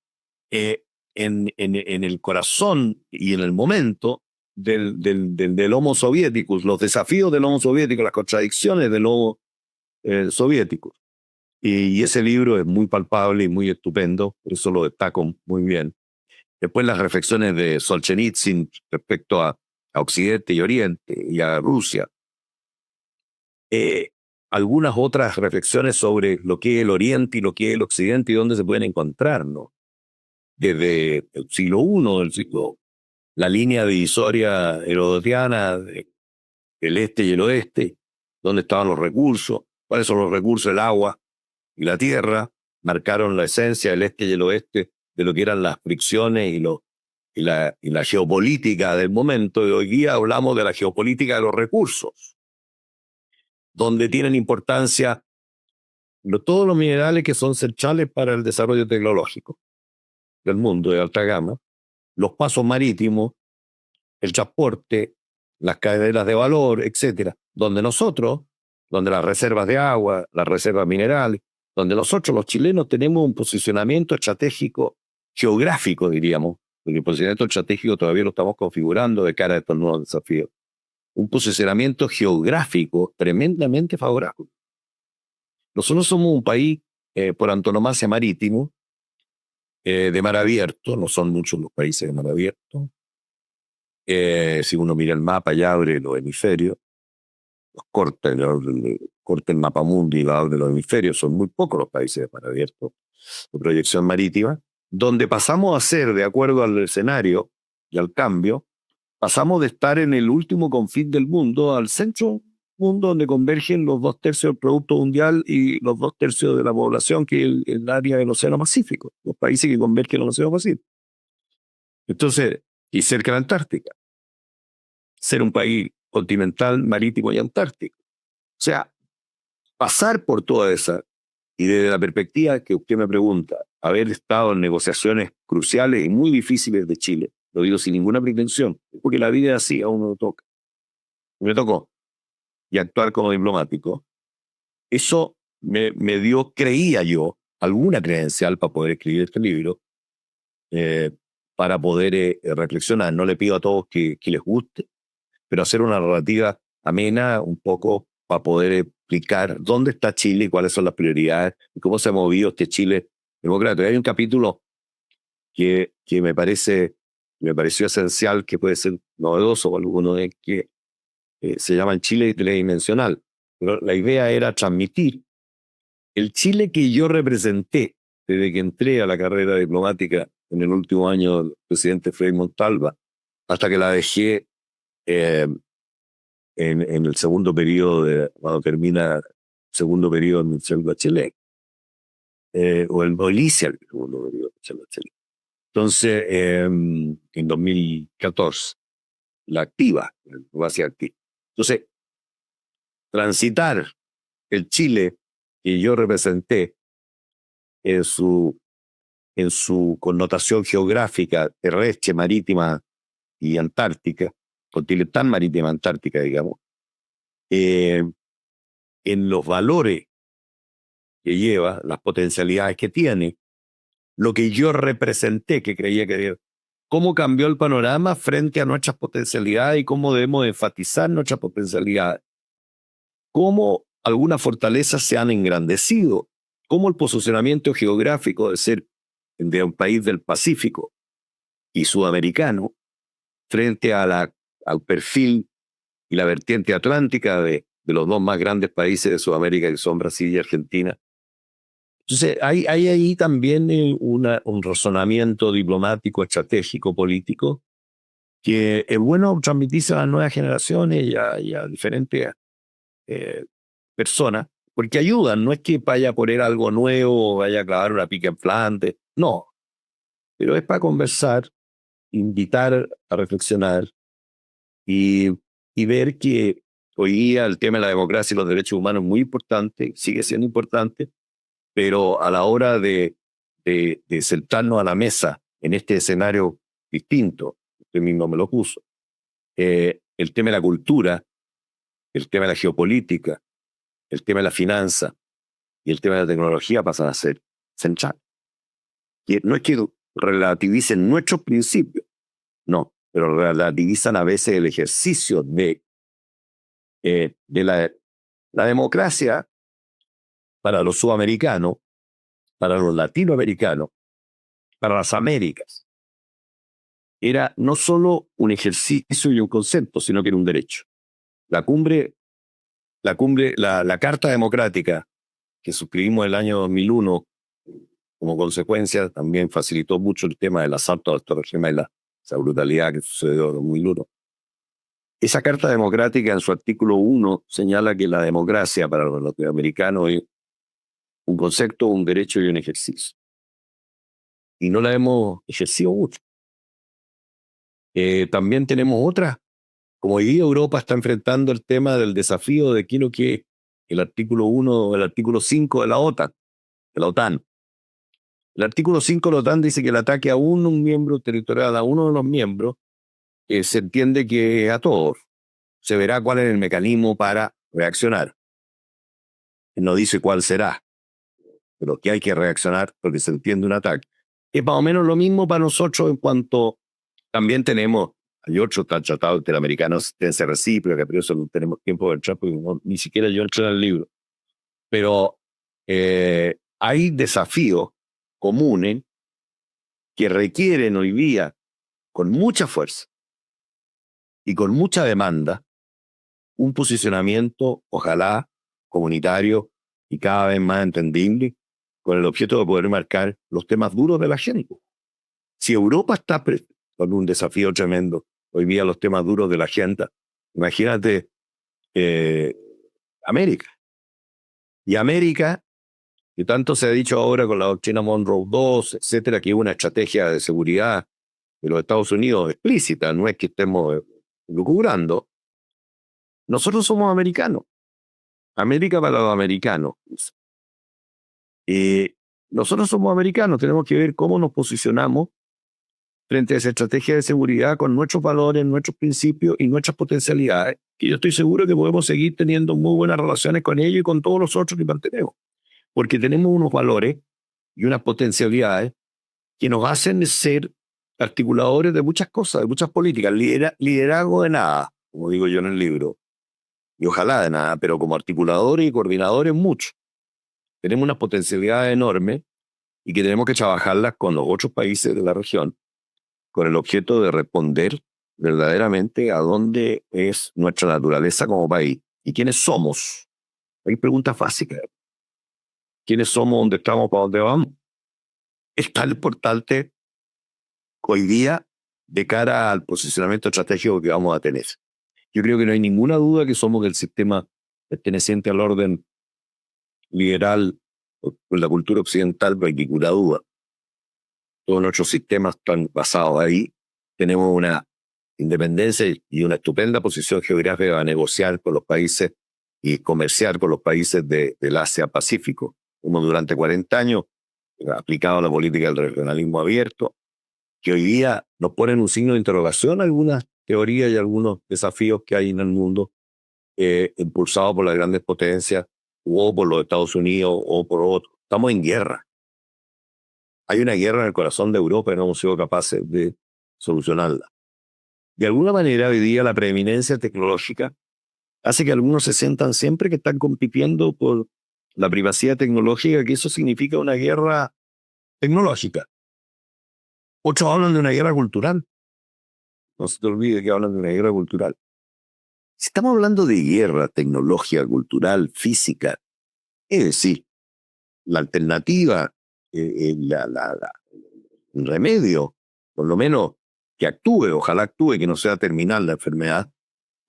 Speaker 2: en el corazón y en el momento del Homo Soviéticus, los desafíos del Homo Soviético, las contradicciones del Homo Soviético. Y ese libro es muy palpable y muy estupendo, por eso lo destaco muy bien. Después las reflexiones de Solzhenitsyn respecto a Occidente y Oriente y a Rusia. algunas otras reflexiones sobre lo que es el Oriente y lo que es el Occidente y dónde se pueden encontrar, ¿no? Desde el siglo I, la línea divisoria herodotiana del este y el oeste, dónde estaban los recursos, cuáles son los recursos, el agua y la tierra, marcaron la esencia del este y el oeste de lo que eran las fricciones y la geopolítica del momento. Y hoy día hablamos de la geopolítica de los recursos, donde tienen importancia todos los minerales que son centrales para el desarrollo tecnológico del mundo de alta gama, los pasos marítimos, el transporte, las cadenas de valor, etcétera, donde las reservas de agua, las reservas minerales, donde nosotros los chilenos tenemos un posicionamiento estratégico, geográfico diríamos, porque el posicionamiento estratégico todavía lo estamos configurando de cara a estos nuevos desafíos, un posicionamiento geográfico tremendamente favorable. Nosotros somos un país por antonomasia marítimo, de mar abierto, no son muchos los países de mar abierto. Si uno mira el mapa y abre los hemisferios, corta el mapa mundi y abre los hemisferios, son muy pocos los países de mar abierto de proyección marítima, donde pasamos a ser, de acuerdo al escenario y al cambio, pasamos de estar en el último confín del mundo al centro mundo donde convergen los 2/3 del Producto Mundial y los 2/3 de la población, que es el área del Océano Pacífico, los países que convergen en el Océano Pacífico. Entonces, y cerca de la Antártica, ser un país continental, marítimo y antártico. O sea, pasar por toda esa, y desde la perspectiva que usted me pregunta, haber estado en negociaciones cruciales y muy difíciles de Chile, lo digo sin ninguna pretensión, porque la vida es así, a uno lo toca. Me tocó. Y actuar como diplomático. Eso me dio, creía yo, alguna credencial para poder escribir este libro, para poder reflexionar. No le pido a todos que les guste, pero hacer una narrativa amena un poco para poder explicar dónde está Chile y cuáles son las prioridades y cómo se ha movido este Chile democrático. Hay un capítulo que me pareció esencial, que puede ser novedoso para alguno, de que se llama el Chile tridimensional. Pero la idea era transmitir el Chile que yo representé desde que entré a la carrera diplomática en el último año del presidente Frei Montalva, hasta que la dejé en el segundo periodo, cuando termina el segundo periodo de Michelle Bachelet, o inicia el segundo periodo de Michelle Bachelet. Entonces, en 2014, la activa, va hacia activa. Entonces, transitar el Chile que yo representé en su connotación geográfica, terrestre, marítima y antártica, continental, marítima, antártica, digamos, en los valores que lleva, las potencialidades que tiene, lo que yo representé, que creía que cómo cambió el panorama frente a nuestras potencialidades y cómo debemos enfatizar nuestras potencialidades, cómo algunas fortalezas se han engrandecido, cómo el posicionamiento geográfico de ser de un país del Pacífico y sudamericano frente a al perfil y la vertiente atlántica de los dos más grandes países de Sudamérica, que son Brasil y Argentina. Entonces, hay ahí también un razonamiento diplomático, estratégico, político, que es bueno transmitirse a las nuevas generaciones y a diferentes personas, porque ayudan. No es que vaya a poner algo nuevo o vaya a clavar una pica en Flandes, no, pero es para conversar, invitar a reflexionar y ver que hoy día el tema de la democracia y los derechos humanos es muy importante, sigue siendo importante, pero a la hora de sentarnos a la mesa en este escenario distinto, usted mismo me lo puso, el tema de la cultura, el tema de la geopolítica, el tema de la finanza y el tema de la tecnología pasan a ser central. Y no es que relativicen nuestros principios, no, pero relativizan a veces el ejercicio de la democracia para los sudamericanos, para los latinoamericanos, para las Américas. Era no solo un ejercicio y un concepto, sino que era un derecho. La cumbre la Carta Democrática que suscribimos el año 2001, como consecuencia, también facilitó mucho el tema del asalto a la Torre Gemela, esa brutalidad que sucedió en 2001. Esa Carta Democrática, en su artículo 1, señala que la democracia para los norteamericanos es un concepto, un derecho y un ejercicio. Y no la hemos ejercido mucho. También tenemos otra. Como hoy día Europa está enfrentando el tema del desafío de qué es lo que es el artículo 1, el artículo 5 de la OTAN. De la OTAN. El artículo 5 de la OTAN dice que el ataque a un miembro territorial, a uno de los miembros, se entiende que a todos. Se verá cuál es el mecanismo para reaccionar. No dice cuál será, pero que hay que reaccionar porque se entiende un ataque. Es más o menos lo mismo para nosotros en cuanto también tenemos, hay otros tratados interamericanos de asistencia recíproca, pero eso no tenemos tiempo de entrar porque ni siquiera yo entré en el libro. Pero hay desafíos comunes que requieren hoy día, con mucha fuerza y con mucha demanda, un posicionamiento, ojalá, comunitario y cada vez más entendible, con el objeto de poder marcar los temas duros de la gente. Si Europa está con un desafío tremendo, hoy día los temas duros de la gente, imagínate América. Y América, que tanto se ha dicho ahora con la doctrina Monroe II, etcétera, que es una estrategia de seguridad de los Estados Unidos explícita, no es que estemos lucubrando. Nosotros somos americanos. América para los americanos. Nosotros somos americanos, tenemos que ver cómo nos posicionamos frente a esa estrategia de seguridad con nuestros valores, nuestros principios y nuestras potencialidades. Y yo estoy seguro que podemos seguir teniendo muy buenas relaciones con ellos y con todos los otros que mantenemos. Porque tenemos unos valores y unas potencialidades que nos hacen ser articuladores de muchas cosas, de muchas políticas. Liderazgo de nada, como digo yo en el libro. Y ojalá de nada, pero como articuladores y coordinadores mucho. Tenemos unas potencialidades enormes y que tenemos que trabajarlas con los otros países de la región con el objeto de responder verdaderamente a dónde es nuestra naturaleza como país y quiénes somos. Hay preguntas básicas. ¿Quiénes somos? ¿Dónde estamos? ¿Para dónde vamos? Es tan importante hoy día de cara al posicionamiento estratégico que vamos a tener. Yo creo que no hay ninguna duda que somos del sistema perteneciente al orden liberal o la cultura occidental, no hay ninguna duda. Todos nuestros sistemas están basados ahí. Tenemos una independencia y una estupenda posición geográfica a negociar con los países y comerciar con los países del Asia-Pacífico. Como durante 40 años aplicado la política del regionalismo abierto, que hoy día nos ponen un signo de interrogación algunas teorías y algunos desafíos que hay en el mundo, impulsados por las grandes potencias o por los Estados Unidos o por otros. Estamos en guerra. Hay una guerra en el corazón de Europa y no hemos sido capaces de solucionarla. De alguna manera, hoy día la preeminencia tecnológica hace que algunos se sientan siempre que están compitiendo por la privacidad tecnológica, que eso significa una guerra tecnológica. Otros hablan de una guerra cultural. No se te olvide que hablan de una guerra cultural. Si estamos hablando de guerra tecnológica, cultural, física, es decir, la alternativa, el remedio, por lo menos que actúe, ojalá actúe, que no sea terminal la enfermedad,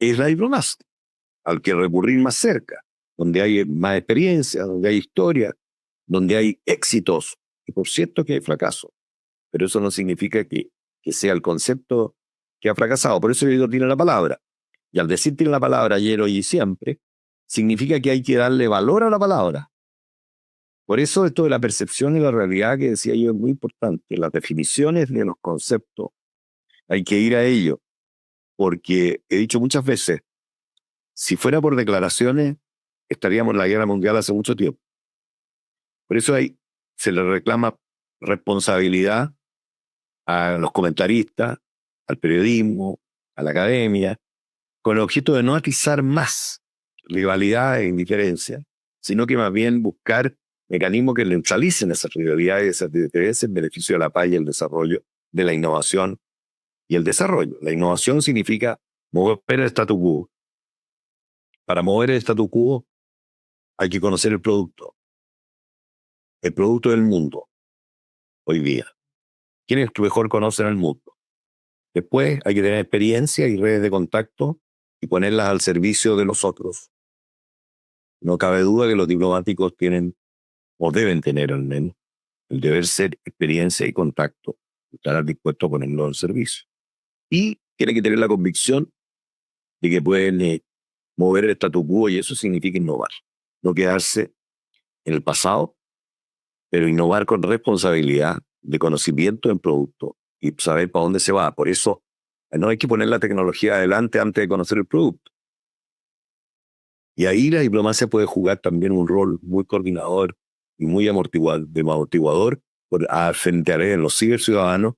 Speaker 2: es la diplomacia, al que recurrir más cerca, donde hay más experiencia, donde hay historia, donde hay éxitos, y por cierto que hay fracasos, pero eso no significa que sea el concepto que ha fracasado. Por eso yo digo tiene la palabra, y al decir tiene la palabra ayer, hoy y siempre, significa que hay que darle valor a la palabra. Por eso esto de la percepción y la realidad que decía yo es muy importante. Las definiciones de los conceptos hay que ir a ello, porque he dicho muchas veces, si fuera por declaraciones, estaríamos en la guerra mundial hace mucho tiempo. Por eso se le reclama responsabilidad a los comentaristas, al periodismo, a la academia, con el objeto de no atizar más rivalidades e indiferencias, sino que más bien buscar mecanismos que neutralicen esas rivalidades y esas diferencias en beneficio de la paz y el desarrollo, de la innovación y el desarrollo. La innovación significa mover el statu quo. Para mover el statu quo hay que conocer el producto del mundo hoy día. ¿Quién es el que mejor conoce el mundo? Después hay que tener experiencia y redes de contacto y ponerlas al servicio de los otros. No cabe duda que los diplomáticos tienen, o deben tener al menos, el deber ser experiencia y contacto, estar dispuesto a ponerlo al servicio. Y tiene que tener la convicción de que pueden mover el statu quo, y eso significa innovar. No quedarse en el pasado, pero innovar con responsabilidad de conocimiento en producto y saber para dónde se va. Por eso no hay que poner la tecnología adelante antes de conocer el producto. Y ahí la diplomacia puede jugar también un rol muy coordinador y muy amortiguador frente a los ciberciudadanos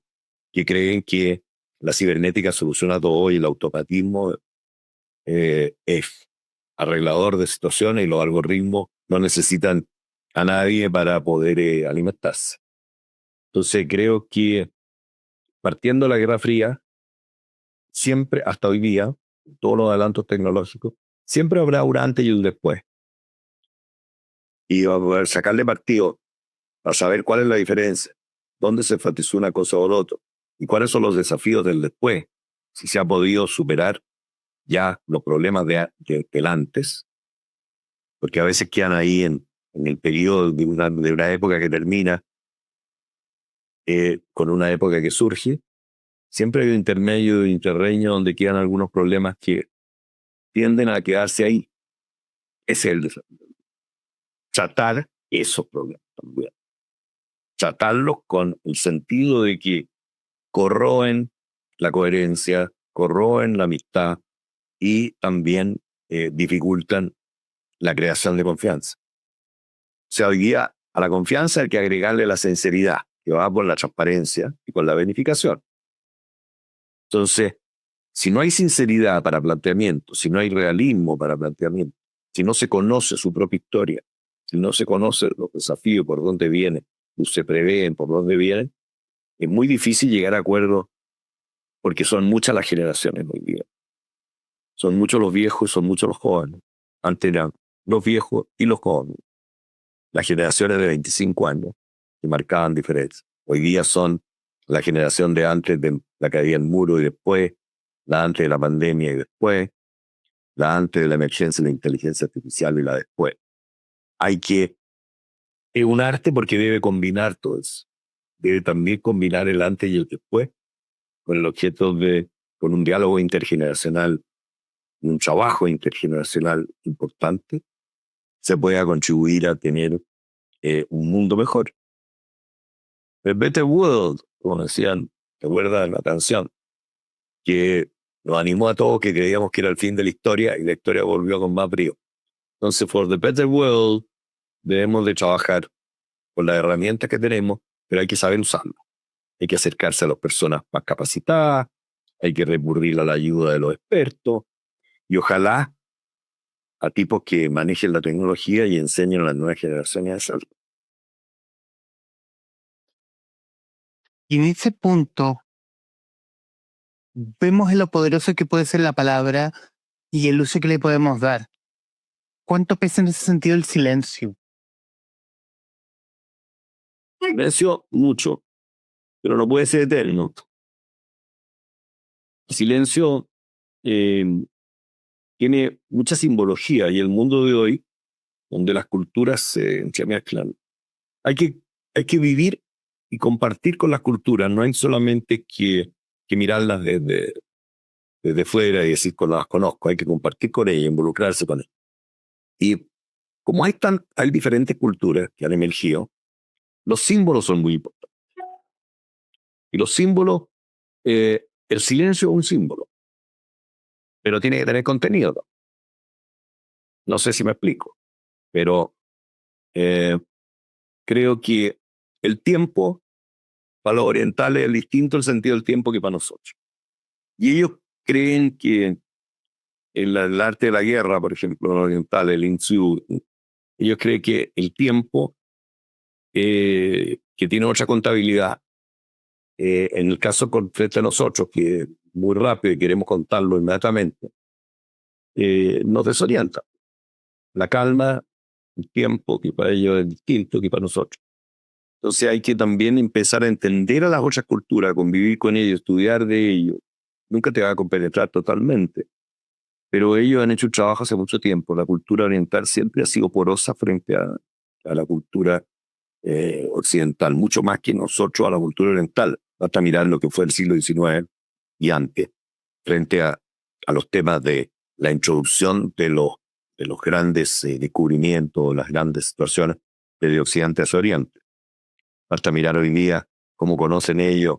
Speaker 2: que creen que la cibernética soluciona todo y el automatismo es arreglador de situaciones y los algoritmos no necesitan a nadie para poder alimentarse. Entonces creo que partiendo de la Guerra Fría, siempre, hasta hoy día, todos los adelantos tecnológicos, siempre habrá un antes y un después. Y va a poder sacarle partido para saber cuál es la diferencia, dónde se enfatizó una cosa o la otra, y cuáles son los desafíos del después, si se ha podido superar ya los problemas del antes, porque a veces quedan ahí en el periodo de una época que termina con una época que surge. Siempre hay un intermedio, un interreño donde quedan algunos problemas que tienden a quedarse ahí. Ese es el desafío. Tratar esos problemas también. Tratarlos con el sentido de que corroen la coherencia, corroen la amistad y también dificultan la creación de confianza. O sea, hoy día a la confianza hay que agregarle la sinceridad, que va por la transparencia y con la verificación. Entonces, si no hay sinceridad para planteamiento, si no hay realismo para planteamiento, si no se conoce su propia historia, si no se conoce los desafíos, por dónde vienen, se prevén por dónde vienen, es muy difícil llegar a acuerdos porque son muchas las generaciones hoy día. Son muchos los viejos y son muchos los jóvenes. Antes eran los viejos y los jóvenes. Las generaciones de 25 años que marcaban diferencias. Hoy día son la generación de antes de la caída del muro y después, la antes de la pandemia y después, la antes de la emergencia de la inteligencia artificial y la después. Es un arte porque debe combinar todo eso. Debe también combinar el antes y el después con el objeto con un diálogo intergeneracional, un trabajo intergeneracional importante, se pueda contribuir a tener un mundo mejor. A Better World, como decían, ¿te acuerdas de la canción? Que nos animó a todos que creíamos que era el fin de la historia y la historia volvió con más brío. Entonces, for the Better World, debemos de trabajar con las herramientas que tenemos, pero hay que saber usarlas. Hay que acercarse a las personas más capacitadas, hay que recurrir a la ayuda de los expertos y ojalá a tipos que manejen la tecnología y enseñen a las nuevas generaciones a hacerlo.
Speaker 1: Y en ese punto, vemos en lo poderoso que puede ser la palabra y el uso que le podemos dar. ¿Cuánto pesa en ese sentido el silencio?
Speaker 2: Silencio, mucho, pero no puede ser eterno. El silencio tiene mucha simbología y el mundo de hoy, donde las culturas se entremezclan, hay que vivir y compartir con las culturas. No hay solamente que mirarlas desde fuera y decir que las conozco, hay que compartir con ellas, involucrarse con ellas. Y como hay diferentes culturas que han emergido, los símbolos son muy importantes. Y los símbolos, el silencio es un símbolo, pero tiene que tener contenido. No sé si me explico, pero creo que el tiempo para los orientales es distinto el sentido del tiempo que para nosotros. Y ellos creen que en el arte de la guerra, por ejemplo, los orientales, el Lin Tzu, ellos creen que el tiempo, que tiene otra contabilidad, en el caso frente a nosotros, que es muy rápido y queremos contarlo inmediatamente, nos desorienta. La calma, el tiempo, que para ellos es distinto que para nosotros. Entonces hay que también empezar a entender a las otras culturas, convivir con ellos, estudiar de ellos. Nunca te va a compenetrar totalmente, pero ellos han hecho un trabajo hace mucho tiempo. La cultura oriental siempre ha sido porosa frente a la cultura occidental, mucho más que nosotros a la cultura oriental. Basta mirar lo que fue el siglo XIX y antes, frente a los temas de la introducción de los grandes descubrimientos, las grandes situaciones de Occidente hacia Oriente. Basta mirar hoy día cómo conocen ellos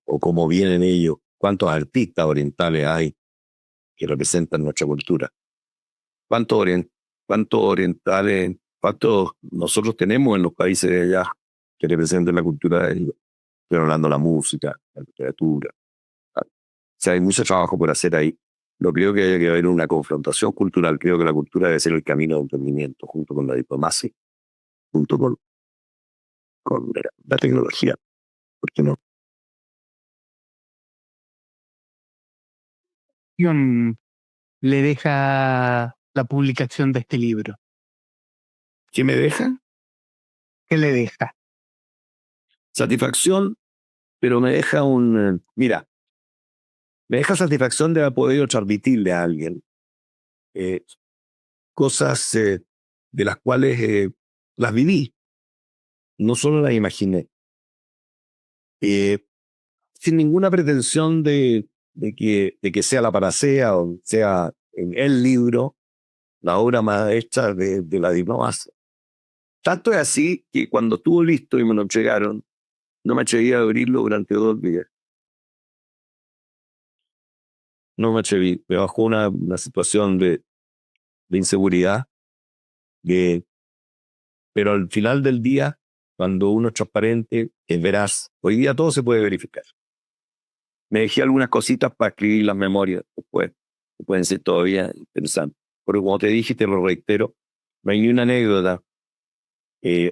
Speaker 2: o cómo vienen ellos, cuántos artistas orientales hay que representan nuestra cultura, cuántos, cuántos orientales, cuántos nosotros tenemos en los países de allá que representan la cultura de ellos. Estoy hablando de la música, la literatura. O sea, hay mucho trabajo por hacer ahí. No creo que haya que haber una confrontación cultural. Creo que la cultura debe ser el camino de entendimiento, junto con la diplomacia, junto con la tecnología. ¿Por qué no?
Speaker 1: Le deja la publicación de este libro.
Speaker 2: ¿Qué me deja?
Speaker 1: ¿Qué le deja?
Speaker 2: Satisfacción, pero me deja mira, me deja satisfacción de haber podido transmitirle a alguien eh, cosas de las cuales las viví, no solo las imaginé. Eh, Sin ninguna pretensión de que sea la panacea o sea en el libro la obra maestra de la diplomacia. Tanto es así que cuando estuvo listo y me lo entregaron, no me atreví a abrirlo durante 2 días. No me atreví. Me bajó una situación de inseguridad. Pero al final del día, cuando uno es transparente, es veraz. Hoy día todo se puede verificar. Me dejé algunas cositas para escribir las memorias después, que pueden ser todavía interesantes. Pero como te dije, te lo reitero, no hay ni una anécdota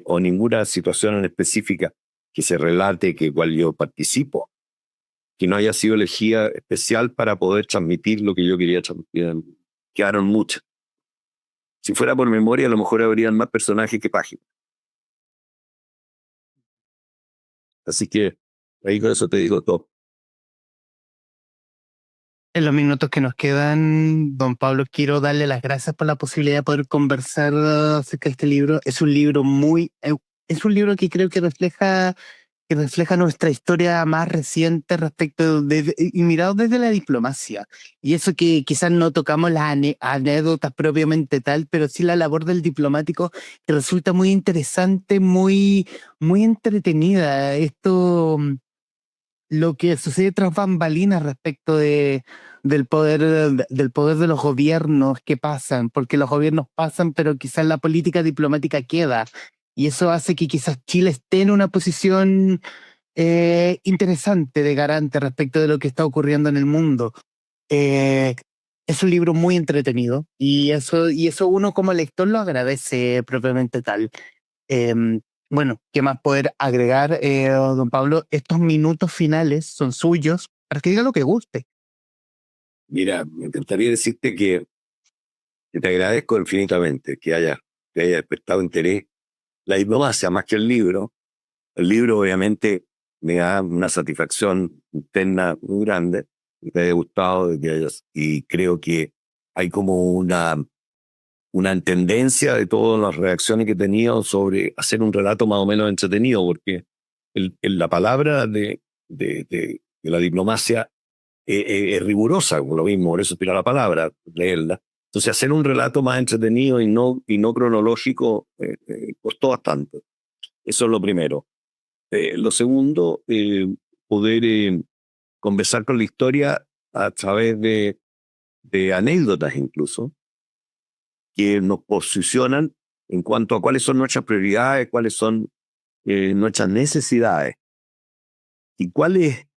Speaker 2: o ninguna situación en específica que se relate que cual yo participo, que no haya sido elegida especial para poder transmitir lo que yo quería transmitir. Quedaron muchas. Si fuera por memoria, a lo mejor habrían más personajes que páginas. Así que ahí con eso te digo todo.
Speaker 1: En los minutos que nos quedan, don Pablo, quiero darle las gracias por la posibilidad de poder conversar acerca de este libro. Es un libro es un libro que creo que refleja nuestra historia más reciente respecto y mirado desde la diplomacia. Y eso que quizás no tocamos las anécdotas propiamente tal, pero sí la labor del diplomático que resulta muy interesante, muy entretenida. Lo que sucede tras bambalinas respecto del poder de los gobiernos que pasan, porque los gobiernos pasan, pero quizás la política diplomática queda. Y eso hace que quizás Chile esté en una posición interesante de garante respecto de lo que está ocurriendo en el mundo. Eh, es un libro muy entretenido y eso uno como lector lo agradece propiamente tal. Bueno, ¿qué más poder agregar, don Pablo? Estos minutos finales son suyos para que diga lo que guste.
Speaker 2: Mira, me encantaría decirte que te agradezco infinitamente que haya despertado interés. La diplomacia, más que el libro obviamente me da una satisfacción interna muy grande, que te haya gustado y creo que hay como una tendencia de todas las reacciones que he tenido sobre hacer un relato más o menos entretenido, porque la palabra de la diplomacia es rigurosa, como lo mismo, por eso inspira la palabra, leerla. Entonces, hacer un relato más entretenido y no cronológico costó bastante. Eso es lo primero. Lo segundo, poder conversar con la historia a través de anécdotas incluso, que nos posicionan en cuanto a cuáles son nuestras prioridades, cuáles son nuestras necesidades y cuál es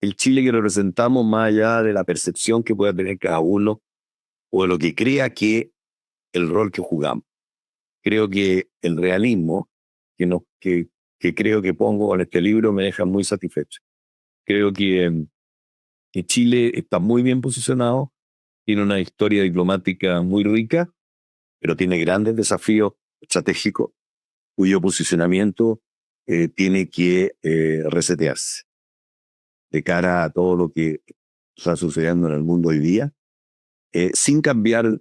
Speaker 2: el Chile que representamos más allá de la percepción que pueda tener cada uno o de lo que crea que el rol que jugamos. Creo que el realismo que creo que pongo en este libro me deja muy satisfecho. Creo que Chile está muy bien posicionado tiene una historia diplomática muy rica, pero tiene grandes desafíos estratégicos cuyo posicionamiento tiene que resetearse de cara a todo lo que está sucediendo en el mundo hoy día, sin cambiar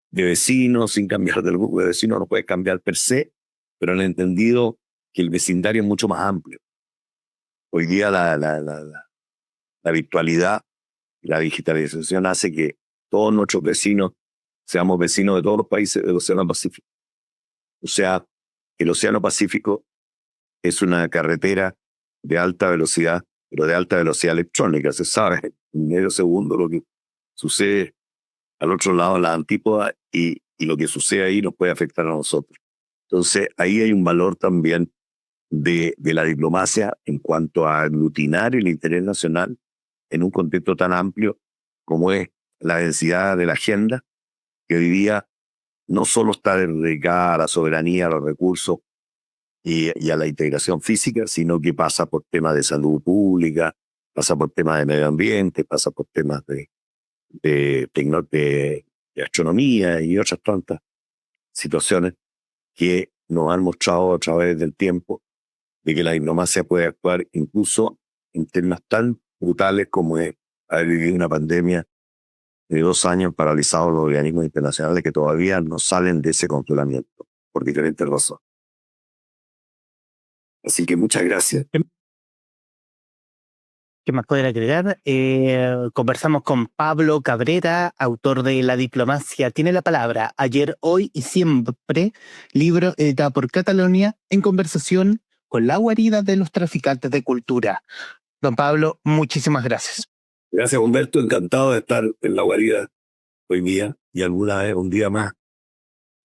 Speaker 2: de vecino, sin cambiar del grupo de vecinos, no puede cambiar per se, pero en el entendido que el vecindario es mucho más amplio. Hoy día la virtualidad y la digitalización hace que todos nuestros vecinos seamos vecinos de todos los países del Océano Pacífico. O sea, el Océano Pacífico es una carretera de alta velocidad, pero de alta velocidad electrónica. Se sabe en medio segundo lo que sucede al otro lado de la antípoda y lo que sucede ahí nos puede afectar a nosotros. Entonces, ahí hay un valor también de la diplomacia en cuanto a aglutinar el interés nacional en un contexto tan amplio como es la densidad de la agenda, que hoy día no solo está dedicada a la soberanía, a los recursos y a la integración física, sino que pasa por temas de salud pública, pasa por temas de medio ambiente, pasa por temas de astronomía y otras tantas situaciones que nos han mostrado a través del tiempo de que la diplomacia puede actuar incluso en temas tan brutales como es haber vivido una pandemia de 2 años paralizados los organismos internacionales que todavía no salen de ese congelamiento por diferentes razones. Así que muchas gracias.
Speaker 1: ¿Qué más poder agregar? Conversamos con Pablo Cabrera, autor de La diplomacia tiene la palabra, Ayer, Hoy y Siempre, libro editado por Catalonia, en conversación con la guarida de los traficantes de cultura. Don Pablo, muchísimas gracias.
Speaker 2: Gracias, Humberto. Encantado de estar en la guarida hoy día y alguna vez, un día más,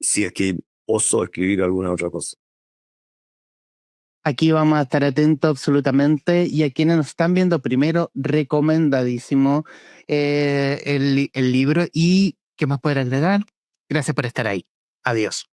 Speaker 2: si es que oso escribir alguna otra cosa.
Speaker 1: Aquí vamos a estar atentos absolutamente, y a quienes nos están viendo, primero, recomendadísimo el libro. ¿Y qué más poder agregar? Gracias por estar ahí. Adiós.